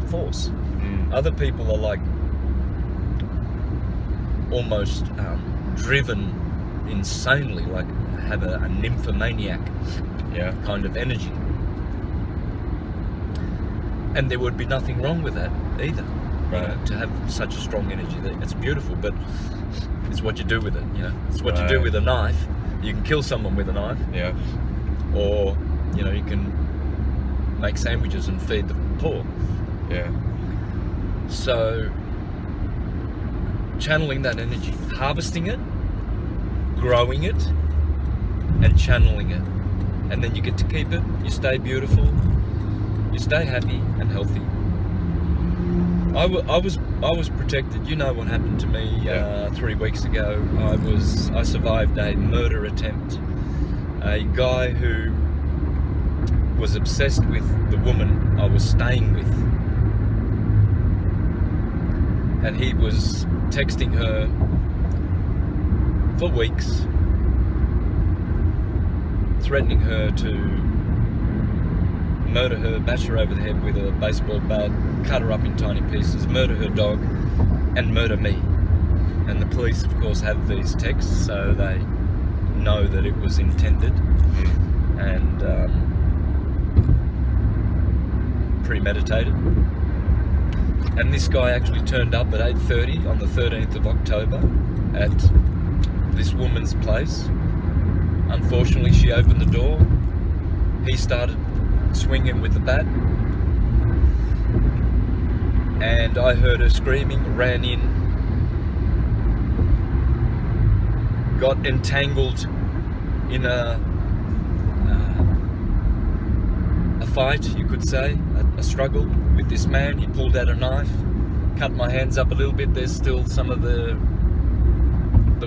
force. Mm. Other people are like almost driven insanely, like have a nymphomaniac Yeah. kind of energy, and there would be nothing wrong with that either. Right. To have such a strong energy, it's beautiful, but it's what you do with it. It's what you do Right. with a knife. You can kill someone with a knife, Yeah. or you can make sandwiches and feed the poor. Yeah. So channeling that energy, harvesting it, growing it, and channeling it, and then you get to keep it. You stay beautiful, you stay happy and healthy. I was protected. You know what happened to me 3 weeks ago. I survived a murder attempt. A guy who was obsessed with the woman I was staying with, and he was texting her for weeks, threatening her to murder her, bash her over the head with a baseball bat, cut her up in tiny pieces, murder her dog, and murder me. And the police, of course, have these texts, so they know that it was intended and premeditated. And this guy actually turned up at 8:30 on the 13th of October at this woman's place. Unfortunately, she opened the door. He started swinging with the bat, and I heard her screaming, ran in, got entangled in a fight, you could say, a struggle with this man. He pulled out a knife, cut my hands up a little bit. There's still some of the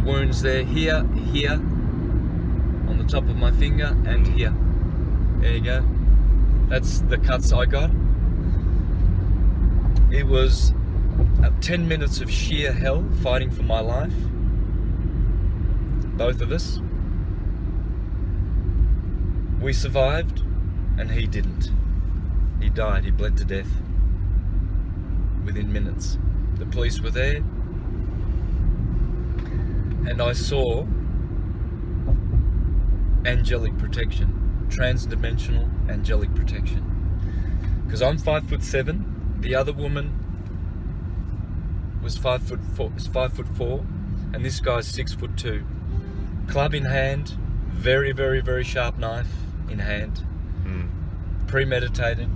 wounds there. Here, on the top of my finger, and here. There you go. That's the cuts I got. It was 10 minutes of sheer hell fighting for my life. Both of us. We survived, and he didn't. He died. He bled to death within minutes. The police were there, and I saw angelic protection, trans-dimensional angelic protection. Because I'm 5'7", the other woman was 5'4", and this guy's 6'2". Club in hand, very, very, very sharp knife in hand, premeditated,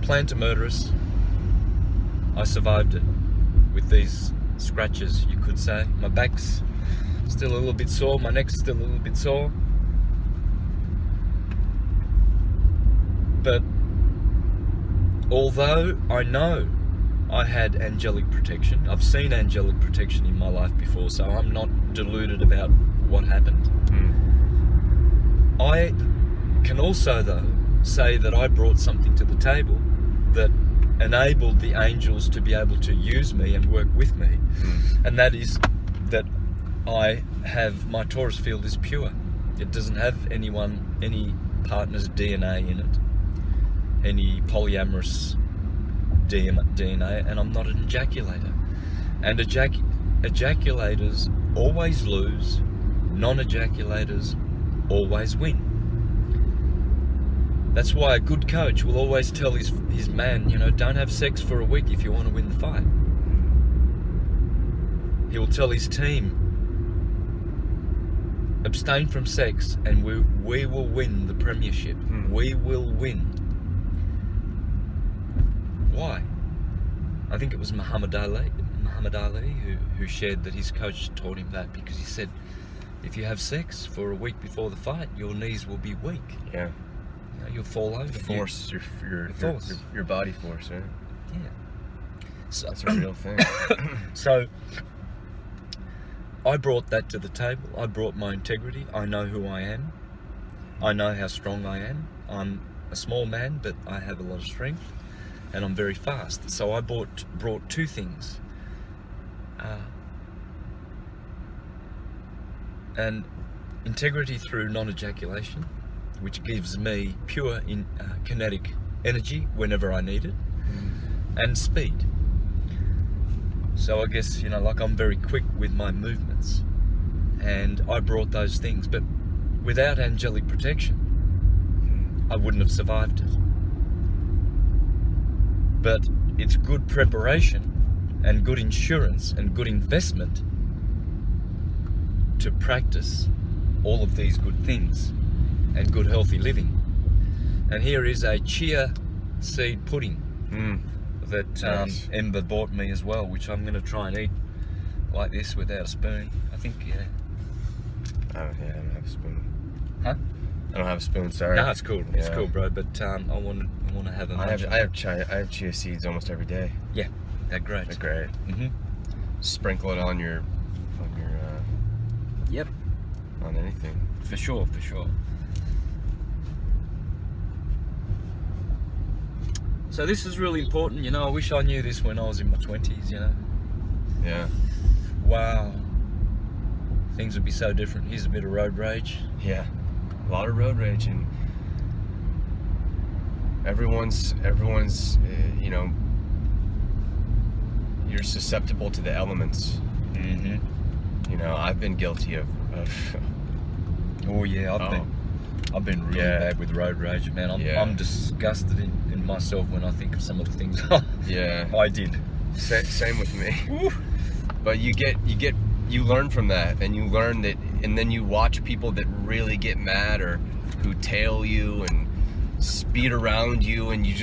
planned to murder us. I survived it with these scratches, you could say. My back's still a little bit sore, my neck's still a little bit sore. But although I know I had angelic protection, I've seen angelic protection in my life before, so I'm not deluded about what happened. I can also, though, say that I brought something to the table that enabled the angels to be able to use me and work with me, and that is that my Taurus field is pure. It doesn't have any partner's DNA in it, any polyamorous DNA, and I'm not an ejaculator. And ejaculators always lose, non-ejaculators always win. That's why a good coach will always tell his man, don't have sex for a week if you want to win the fight. He will tell his team, abstain from sex and we will win the premiership. We will win. Why? I think it was Muhammad Ali who shared that his coach taught him that, because he said, if you have sex for a week before the fight, your knees will be weak. Yeah. You'll fall over. Force, your body force, right? Yeah. So, that's a real thing. So, I brought that to the table. I brought my integrity. I know who I am. I know how strong I am. I'm a small man, but I have a lot of strength, and I'm very fast. So I brought two things. And integrity through non-ejaculation, which gives me pure kinetic energy whenever I need it, and speed. So I guess, I'm very quick with my movements, and I brought those things, but without angelic protection, I wouldn't have survived it. But it's good preparation and good insurance and good investment to practice all of these good things and good healthy living. And here is a chia seed pudding that nice. Ember bought me as well, which I'm going to try and eat like this without a spoon. I think, I don't have a spoon. Huh? I don't have a spoon, sorry. No, it's cool. Yeah. It's cool, bro. But I want to have a. I have chia seeds almost every day. Yeah, they're great. They're great. Sprinkle it on your. Yep. On anything. For sure. So this is really important. I wish I knew this when I was in my 20s. Yeah. Wow. Things would be so different. Here's a bit of road rage. Yeah. A lot of road rage, and everyone's you're susceptible to the elements. I've been guilty of oh yeah, I've been really bad with road rage, man. I'm disgusted in myself when I think of some of the things I did. Same with me. But you learn from that, and you learn that, and then you watch people that really get mad or who tail you and speed around you, and you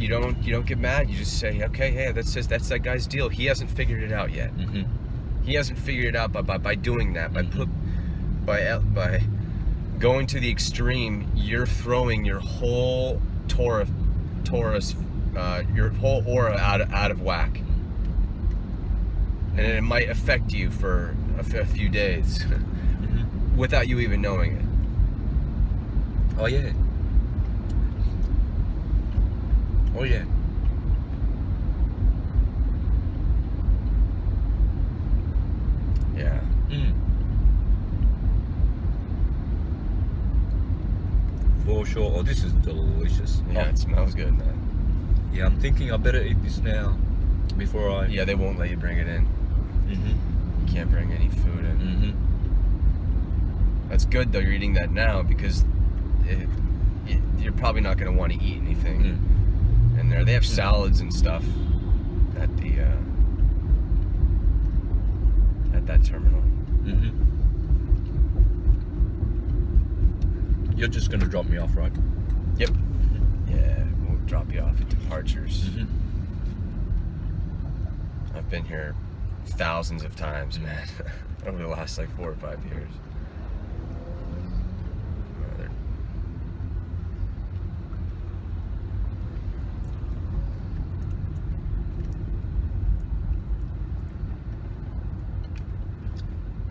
don't get mad. You just say, okay, hey, that's that guy's deal. He hasn't figured it out yet. He hasn't figured it out by doing that, by going to the extreme, you're throwing your whole Taurus, your whole aura out of whack, and it might affect you for a few days without you even knowing it. Oh yeah. Oh yeah. Yeah. For sure. Oh, this is delicious. Yeah, it smells good, man. Yeah, I'm thinking I better eat this now before I. Yeah, they won't let you bring it in. Mhm. You can't bring any food in. Mhm. That's good though. You're eating that now because you're probably not going to want to eat anything. And there, they have salads and stuff at the at that terminal. Mhm. You're just gonna drop me off, right? Yep. Yeah, we'll drop you off at departures. I've been here thousands of times, man, over the last like 4 or 5 years.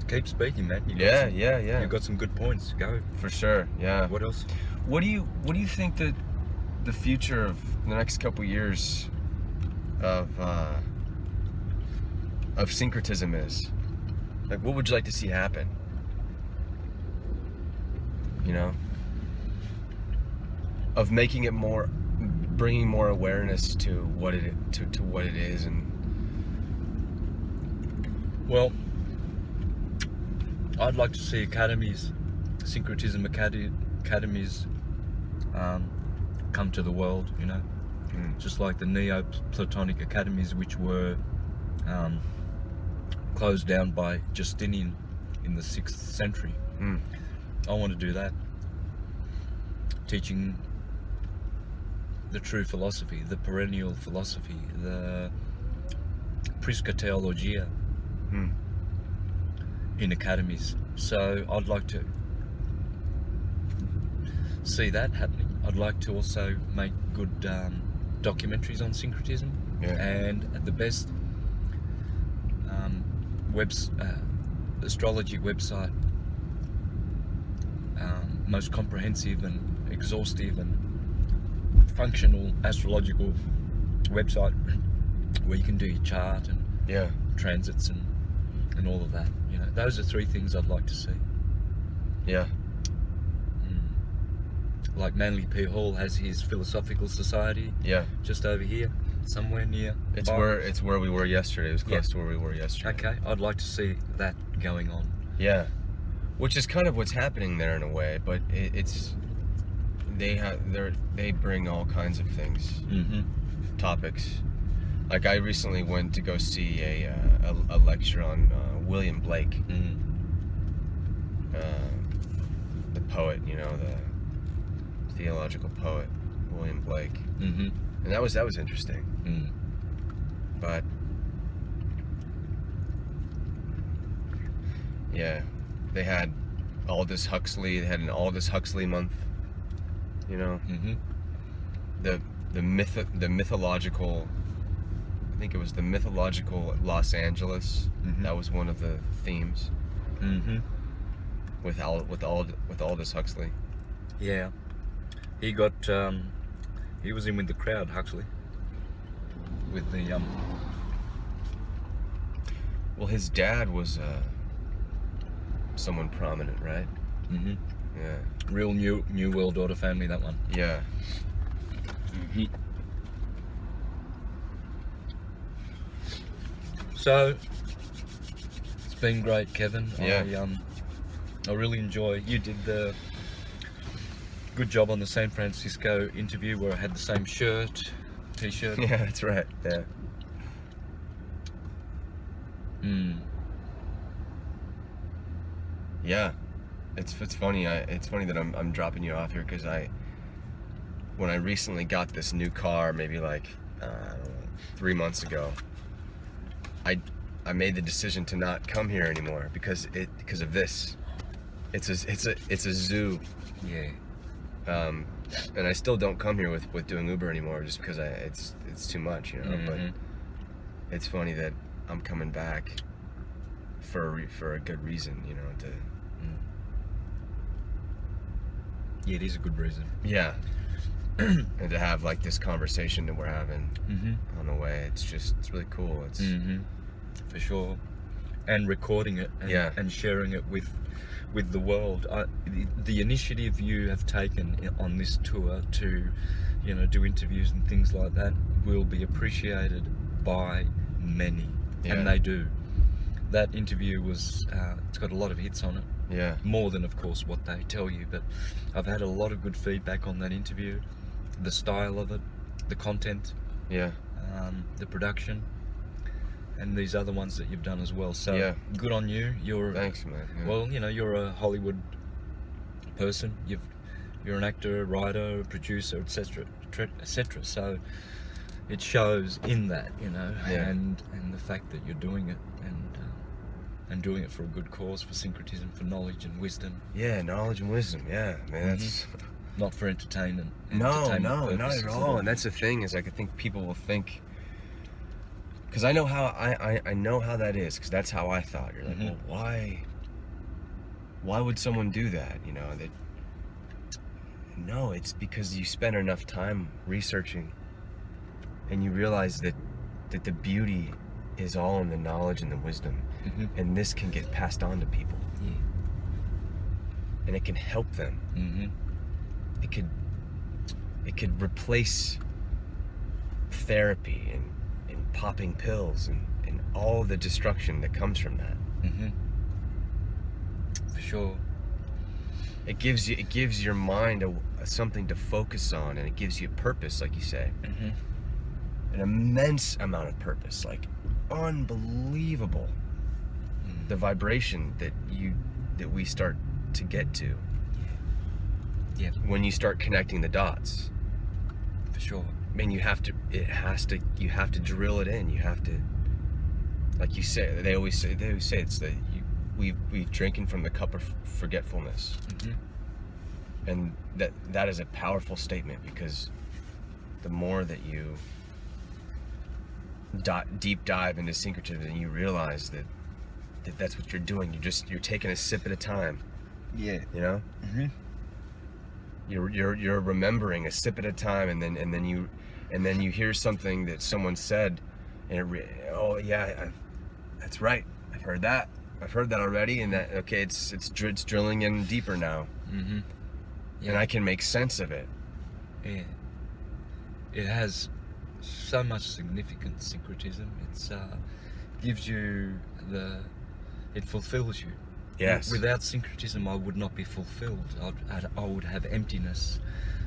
Keep speaking, man. Yeah. You got some good points. Go. For sure. Yeah. What else? What do you think that the future of the next couple years of syncretism is? Like, what would you like to see happen? You know, of making it more, bringing more awareness to what it is, and Well, I'd like to see academies, syncretism academies, come to the world. You know, just like the Neoplatonic academies, which were closed down by Justinian in the 6th century. I want to do that, teaching the true philosophy, the perennial philosophy, the Priscatologia in academies. So I'd like to see that happening. I'd like to also make good documentaries on syncretism, and at the best astrology website, most comprehensive and exhaustive and functional astrological website where you can do your chart and transits and all of that. You know, those are 3 things I'd like to see. Like Manly P. Hall has his Philosophical Society. Just over here, somewhere near. It's where we were yesterday. It was close to where we were yesterday. Okay, I'd like to see that going on. Yeah, which is kind of what's happening there in a way, but they bring all kinds of things, topics. Like I recently went to go see a lecture on William Blake, the poet, you know, the theological poet William Blake, and that was interesting. But yeah, they had Aldous Huxley. They had an Aldous Huxley month. You know, the mythological. I think it was the mythological Los Angeles. That was one of the themes. With Aldous Huxley. Yeah, he got. He was in with the crowd, Huxley. With the Well, his dad was someone prominent, right? Yeah. Real New World Order family, that one. Yeah. So it's been great, Kevin. Yeah. I really enjoy. You did the good job on the San Francisco interview where I had the same t-shirt. Yeah, that's right. Yeah. Yeah, it's funny. It's funny that I'm dropping you off here because when I recently got this new car, maybe like 3 months ago, I made the decision to not come here anymore because of this. it's a zoo. Yeah. And I still don't come here with doing Uber anymore, just because it's too much, you know. But it's funny that I'm coming back for a good reason, you know. Yeah, it is a good reason. Yeah. And to have like this conversation that we're having on the way, it's really cool. It's for sure. And recording it and sharing it with the world. The initiative you have taken on this tour to, you know, do interviews and things like that will be appreciated by many, and they do. That interview was, it's got a lot of hits on it. Yeah. More than, of course, what they tell you, but I've had a lot of good feedback on that interview. The style of it, the content, the production, and these other ones that you've done as well. So good on you. Thanks, man. Yeah. Well, you know, you're a Hollywood person. You're an actor, writer, a producer, etc., etc. So it shows in that, you know, and the fact that you're doing it and doing it for a good cause, for syncretism, for knowledge and wisdom. Yeah, knowledge and wisdom. Yeah, man. That's not for entertainment. No, not at all. And that's the thing, is like, I think people will think, because I know how I know how that is, because that's how I thought. You're like, well, why would someone do that? You know, no, it's because you spend enough time researching, and you realize that the beauty is all in the knowledge and the wisdom, and this can get passed on to people, and it can help them. It could replace therapy and popping pills and all the destruction that comes from that. For sure. It gives your mind something to focus on, and it gives you purpose, like you say. An immense amount of purpose, like unbelievable. The vibration that we start to get to. Yeah. When you start connecting the dots. For sure. I mean, you have to drill it in. You have to, like you say, they always say it's that we've drinking from the cup of forgetfulness. And that is a powerful statement, because the more that you deep dive into syncretism, and you realize that's what you're doing. You're taking a sip at a time. Yeah. You know? You're remembering a sip at a time, and then you hear something that someone said, and that's right. I've heard that already, and it's drilling in deeper now. And I can make sense of it. Yeah. It has so much significance, syncretism. It's gives you it fulfills you. Yes. Without syncretism, I would not be fulfilled. I would have emptiness.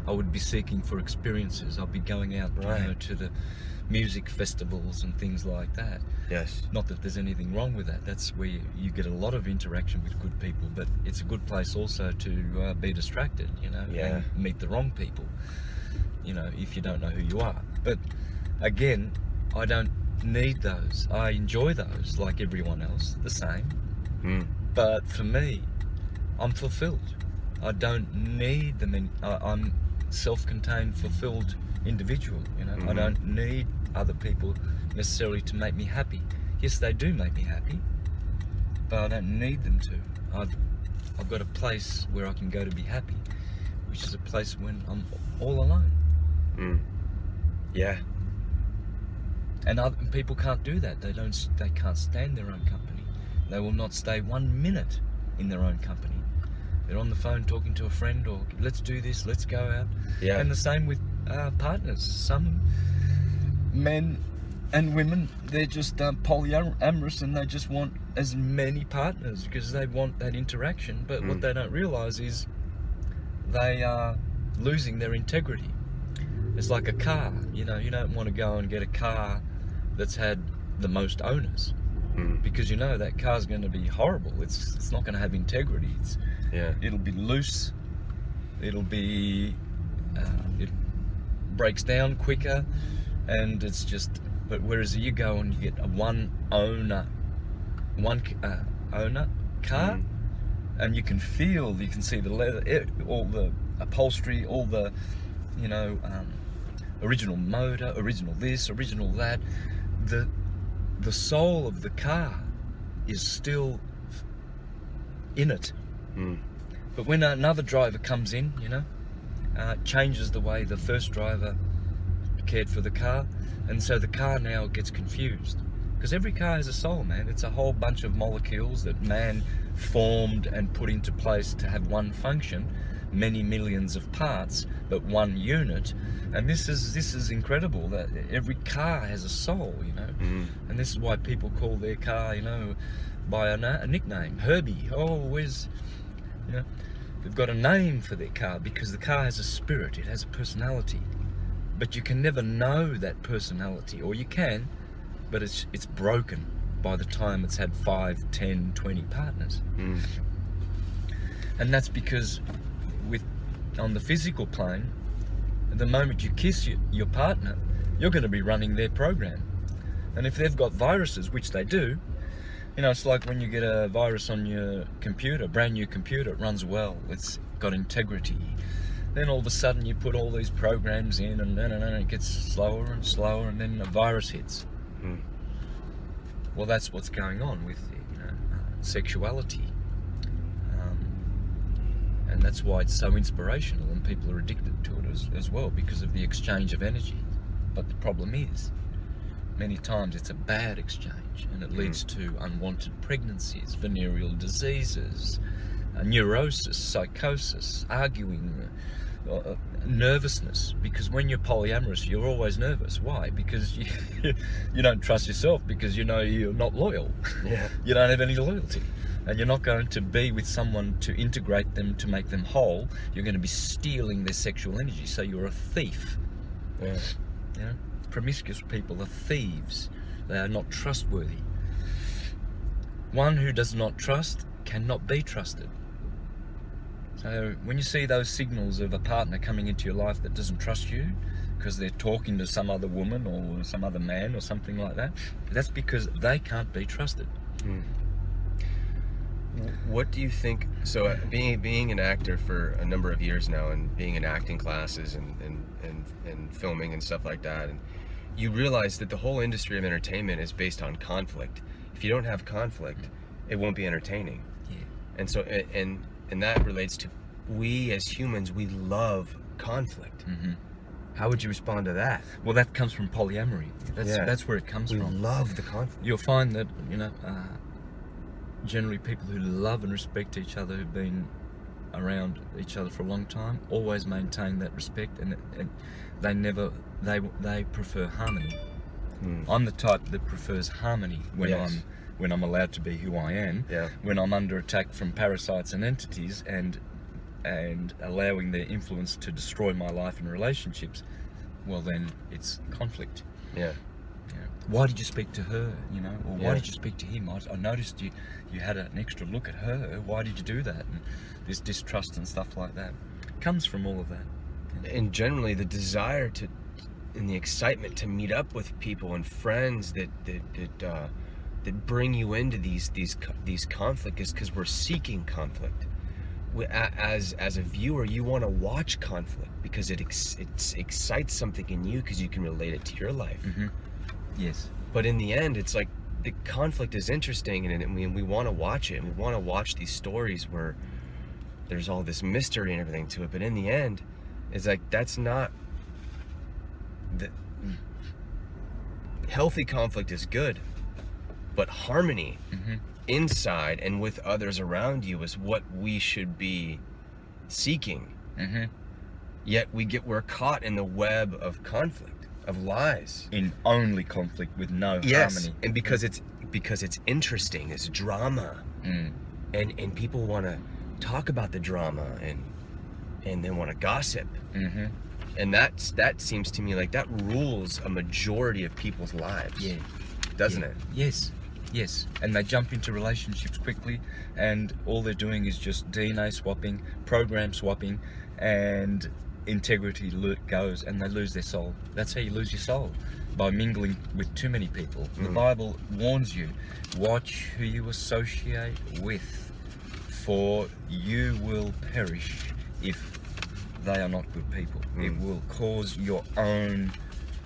I would be seeking for experiences. I'd be going out, you know, to the music festivals and things like that. Yes. Not that there's anything wrong with that. That's where you get a lot of interaction with good people, but it's a good place also to be distracted, you know, and meet the wrong people, you know, if you don't know who you are. But again, I don't need those. I enjoy those like everyone else, the same. But for me, I'm fulfilled. I don't need them. I'm self-contained, fulfilled individual. You know, I don't need other people necessarily to make me happy. Yes, they do make me happy, but I don't need them to. I've got a place where I can go to be happy, which is a place when I'm all alone. Yeah. And other people can't do that. They can't stand their own company. They will not stay 1 minute in their own company. They're on the phone talking to a friend, or let's do this, let's go out. Yeah. And the same with partners. Some men and women, they're just polyamorous, and they just want as many partners because they want that interaction. But what they don't realize is they are losing their integrity. It's like a car. You know, you don't want to go and get a car that's had the most owners. Because you know that car's going to be horrible. It's not going to have integrity. It'll be loose. It'll be it breaks down quicker, and it's just. But whereas you go and you get a one owner car, and you can see the leather, all the upholstery, all the, original motor, original this, original that. The soul of the car is still in it. But when another driver comes in, changes the way the first driver cared for the car, and so the car now gets confused. Because every car has a soul, man. It's a whole bunch of molecules that man formed and put into place to have one function, many millions of parts, but one unit. And this is incredible, that every car has a soul, And this is why people call their car, by a nickname, Herbie. Oh, where's, they've got a name for their car because the car has a spirit, it has a personality. But you can never know that personality, or you can, but it's broken by the time it's had 5, 10, 20 partners. And that's because on the physical plane, the moment you kiss your partner, you're going to be running their program. And if they've got viruses, which they do, it's like when you get a virus on your computer, brand new computer, it runs well, it's got integrity. Then all of a sudden you put all these programs in, and then it gets slower and slower, and then a virus hits. Well, that's what's going on with sexuality. And that's why it's so inspirational, and people are addicted to it as well, because of the exchange of energy. But the problem is, many times it's a bad exchange, and it leads to unwanted pregnancies, venereal diseases, neurosis, psychosis, arguing, nervousness. Because when you're polyamorous, you're always nervous. Why? Because you don't trust yourself, because you're not loyal. You don't have any loyalty. And you're not going to be with someone to integrate them, to make them whole. You're going to be stealing their sexual energy. So you're a thief. Promiscuous people are thieves. They are not trustworthy. One who does not trust cannot be trusted. So when you see those signals of a partner coming into your life that doesn't trust you because they're talking to some other woman or some other man or something like that, that's because they can't be trusted. What do you think? So being an actor for a number of years now, and being in acting classes and filming and stuff like that, and you realize that the whole industry of entertainment is based on conflict. If you don't have conflict, it won't be entertaining. And so and that relates to, we as humans, we love conflict. How would you respond to that? Well, that comes from polyamory. That's where it comes from. We love the conflict. You'll find that generally people who love and respect each other, who've been around each other for a long time, always maintain that respect, and they prefer harmony. I'm the type that prefers harmony when I'm allowed to be who I am. When I'm under attack from parasites and entities and allowing their influence to destroy my life and relationships, well, then it's conflict. Why did you speak to her, or why did you speak to him? I noticed you had an extra look at her. Why did you do that? And this distrust and stuff like that comes from all of that. And generally the desire to, and the excitement to meet up with people and friends that bring you into these conflict is because we're seeking conflict. As a viewer, you want to watch conflict because it excites something in you, because you can relate it to your life. Yes. But in the end, it's like the conflict is interesting, and we want to watch it. And we want to watch these stories where there's all this mystery and everything to it. But in the end, it's like, that's not the healthy conflict is good, but harmony inside and with others around you is what we should be seeking. Yet we're caught in the web of conflict, of lies, in only conflict with no harmony. And because it's interesting, it's drama, and people want to talk about the drama and they want to gossip, and that seems to me like that rules a majority of people's lives, doesn't it? Yes, and they jump into relationships quickly, and all they're doing is just DNA swapping, program swapping, and integrity goes, and they lose their soul. That's how you lose your soul, by mingling with too many people. The Bible warns you, watch who you associate with. For you will perish if they are not good people. It will cause your own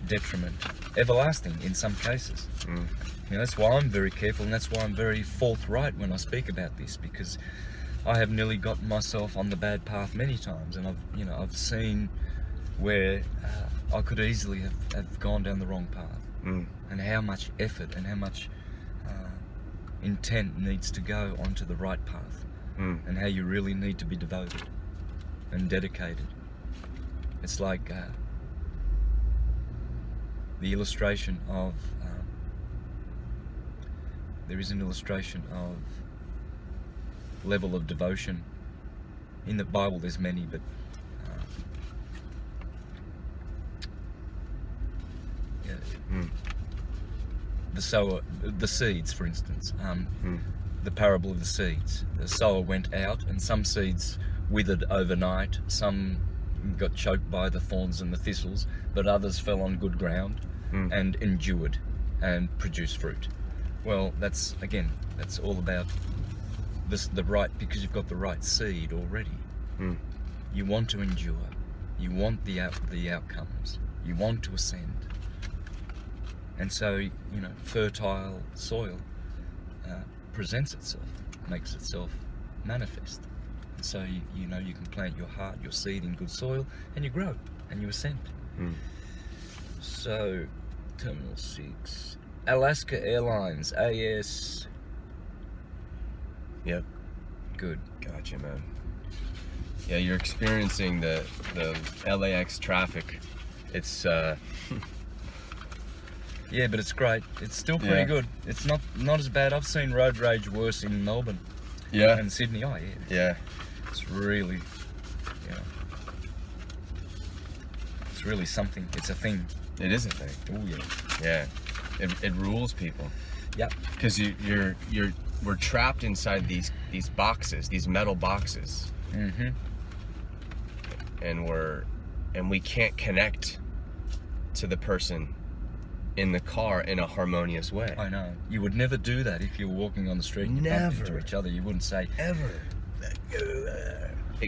detriment, everlasting in some cases. You know, that's why I'm very careful, and that's why I'm very forthright when I speak about this, because I have nearly got myself on the bad path many times, and I've seen where I could easily have gone down the wrong path, and how much effort and how much intent needs to go onto the right path, and how you really need to be devoted and dedicated. It's like the illustration of there is an illustration of level of devotion in the Bible. There's many, but the sower, the seeds, for instance, the parable of the seeds. The sower went out, and some seeds withered overnight, some got choked by the thorns and the thistles, but others fell on good ground and endured and produced fruit. Well, that's all about the right, because you've got the right seed already. You want to endure, you want the outcomes, you want to ascend. And so, fertile soil presents itself, makes itself manifest. And so, you can plant your heart, your seed in good soil, and you grow, and you ascend. So, Terminal 6. Alaska Airlines, AS. Yep. Good. Gotcha, man. Yeah, you're experiencing the LAX traffic. It's yeah, but it's great. It's still pretty good. It's not as bad. I've seen road rage worse in Melbourne. Yeah. And Sydney. Oh, yeah. Yeah. It's really, it's really something. It's a thing. It is a thing. Oh, yeah. Yeah. It rules people. Yep. Because we're trapped inside these boxes, these metal boxes. And we can't connect to the person in the car in a harmonious way. I know. You would never do that if you were walking on the street and you bumped into each other. You wouldn't say ever. We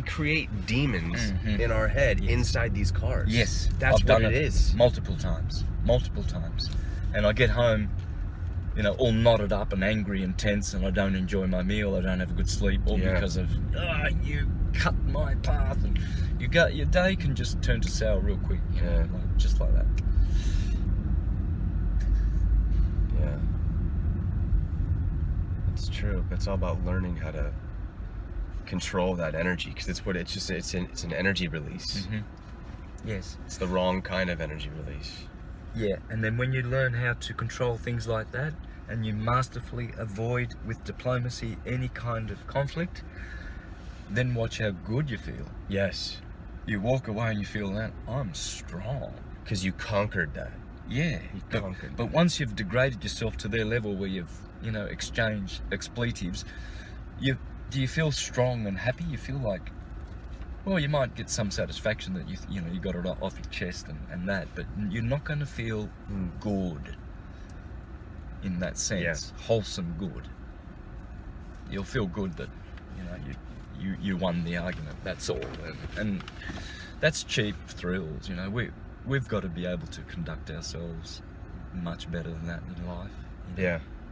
create demons in our head inside these cars. Yes, that's what it is. Multiple times, and I get home, all knotted up and angry and tense, and I don't enjoy my meal. I don't have a good sleep, all because of you cut my path, and your day can just turn to sour real quick. Just like that. Yeah, it's true. It's all about learning how to control that energy, because it's an energy release. Yes, it's the wrong kind of energy release. Yeah, and then when you learn how to control things like that, and you masterfully avoid with diplomacy any kind of conflict, then watch how good you feel. Yes, you walk away and you feel that I'm strong, because you conquered that. Yeah, you conquered. But once you've degraded yourself to their level, where you've exchanged expletives, do you feel strong and happy? You feel like, well, you might get some satisfaction that you got it off your chest and that, but you're not going to feel good in that sense. Wholesome good. You'll feel good that you won the argument. That's all, and that's cheap thrills. We've got to be able to conduct ourselves much better than that in life.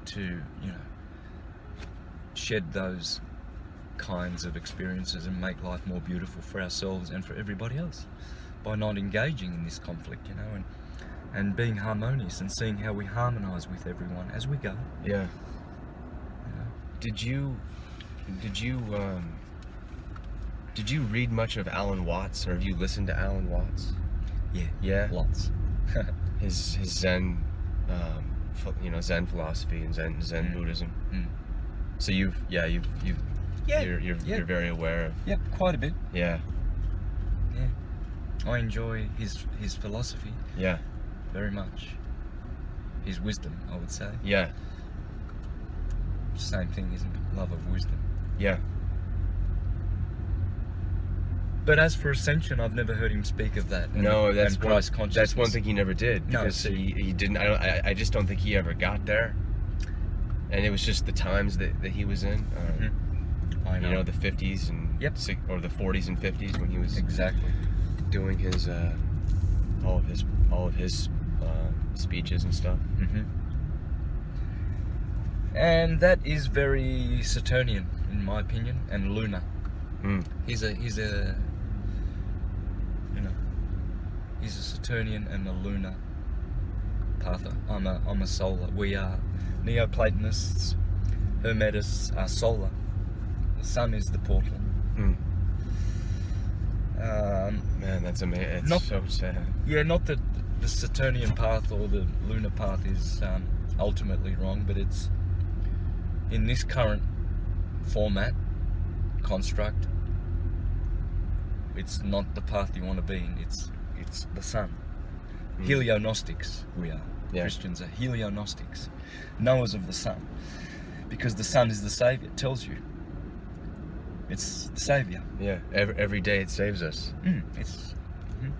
To shed those kinds of experiences and make life more beautiful for ourselves and for everybody else by not engaging in this conflict, and being harmonious and seeing how we harmonize with everyone as we go. Yeah. Did you read much of Alan Watts, or have you listened to Alan Watts? Yeah. Lots. his Zen, Zen philosophy and Zen Buddhism. So you're very aware of. Yep, quite a bit. Yeah. I enjoy his philosophy. Yeah. Very much. His wisdom, I would say. Yeah. Same thing, isn't it? Love of wisdom. Yeah. But as for ascension, I've never heard him speak of that. That's Christ consciousness. That's one thing he never did, because he didn't. I just don't think he ever got there. And it was just the times that he was in. I know. You know, the 50s and or the 40s and 50s when he was Exactly. doing his all of his speeches and stuff. And that is very Saturnian, in my opinion, and lunar. He's a you know, he's a Saturnian and a lunar pather. I'm a solar. We are Neoplatonists. Hermetists are solar. The sun is the portal. Man, that's amazing. It's so sad. Yeah, not that the Saturnian path or the lunar path is ultimately wrong, but it's in this current format, construct, it's not the path you want to be in. It's the sun. Heliognostics we are. Yeah. Christians are heliognostics, knowers of the sun, because the sun is the savior. It tells you it's the savior. Yeah, every day it saves us. It's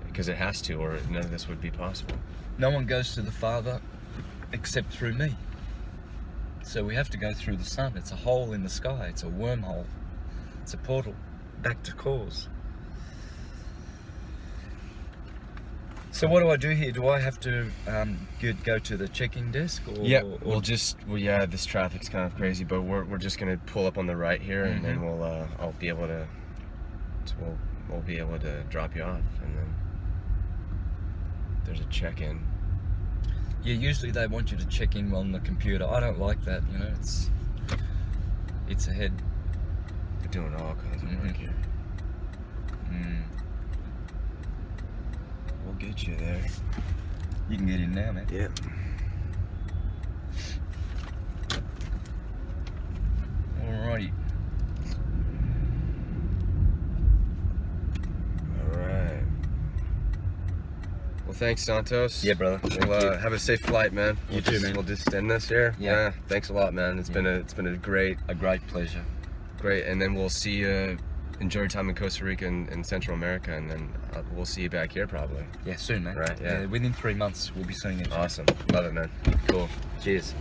Because it has to, or none of this would be possible. no one goes to the Father except through me. So we have to go through the sun. It's a hole in the sky. It's a wormhole. It's a portal back to cause. So what do I do here? Do I have to go to the checking desk? Or, Yeah, or this traffic's kind of crazy, but we're just gonna pull up on the right here, and then I'll be able to we'll be able to drop you off, and then there's a check-in. Yeah, usually they want you to check in on the computer. I don't like that, you know. It's ahead. We're doing all kinds of work here. We'll get you there. You can get in now, man. Yeah. Alrighty. Alright. Well, thanks, Santos. Yeah, brother. We'll have a safe flight, man. You too, man. We'll just end this here. Yeah. Thanks a lot, man. It's been a great pleasure. and then we'll see you. Enjoy your time in Costa Rica and Central America, and then we'll see you back here probably. Yeah, soon, man. Right, yeah. Within 3 months, we'll be seeing each other. Awesome. Love it, man. Cool. Cheers.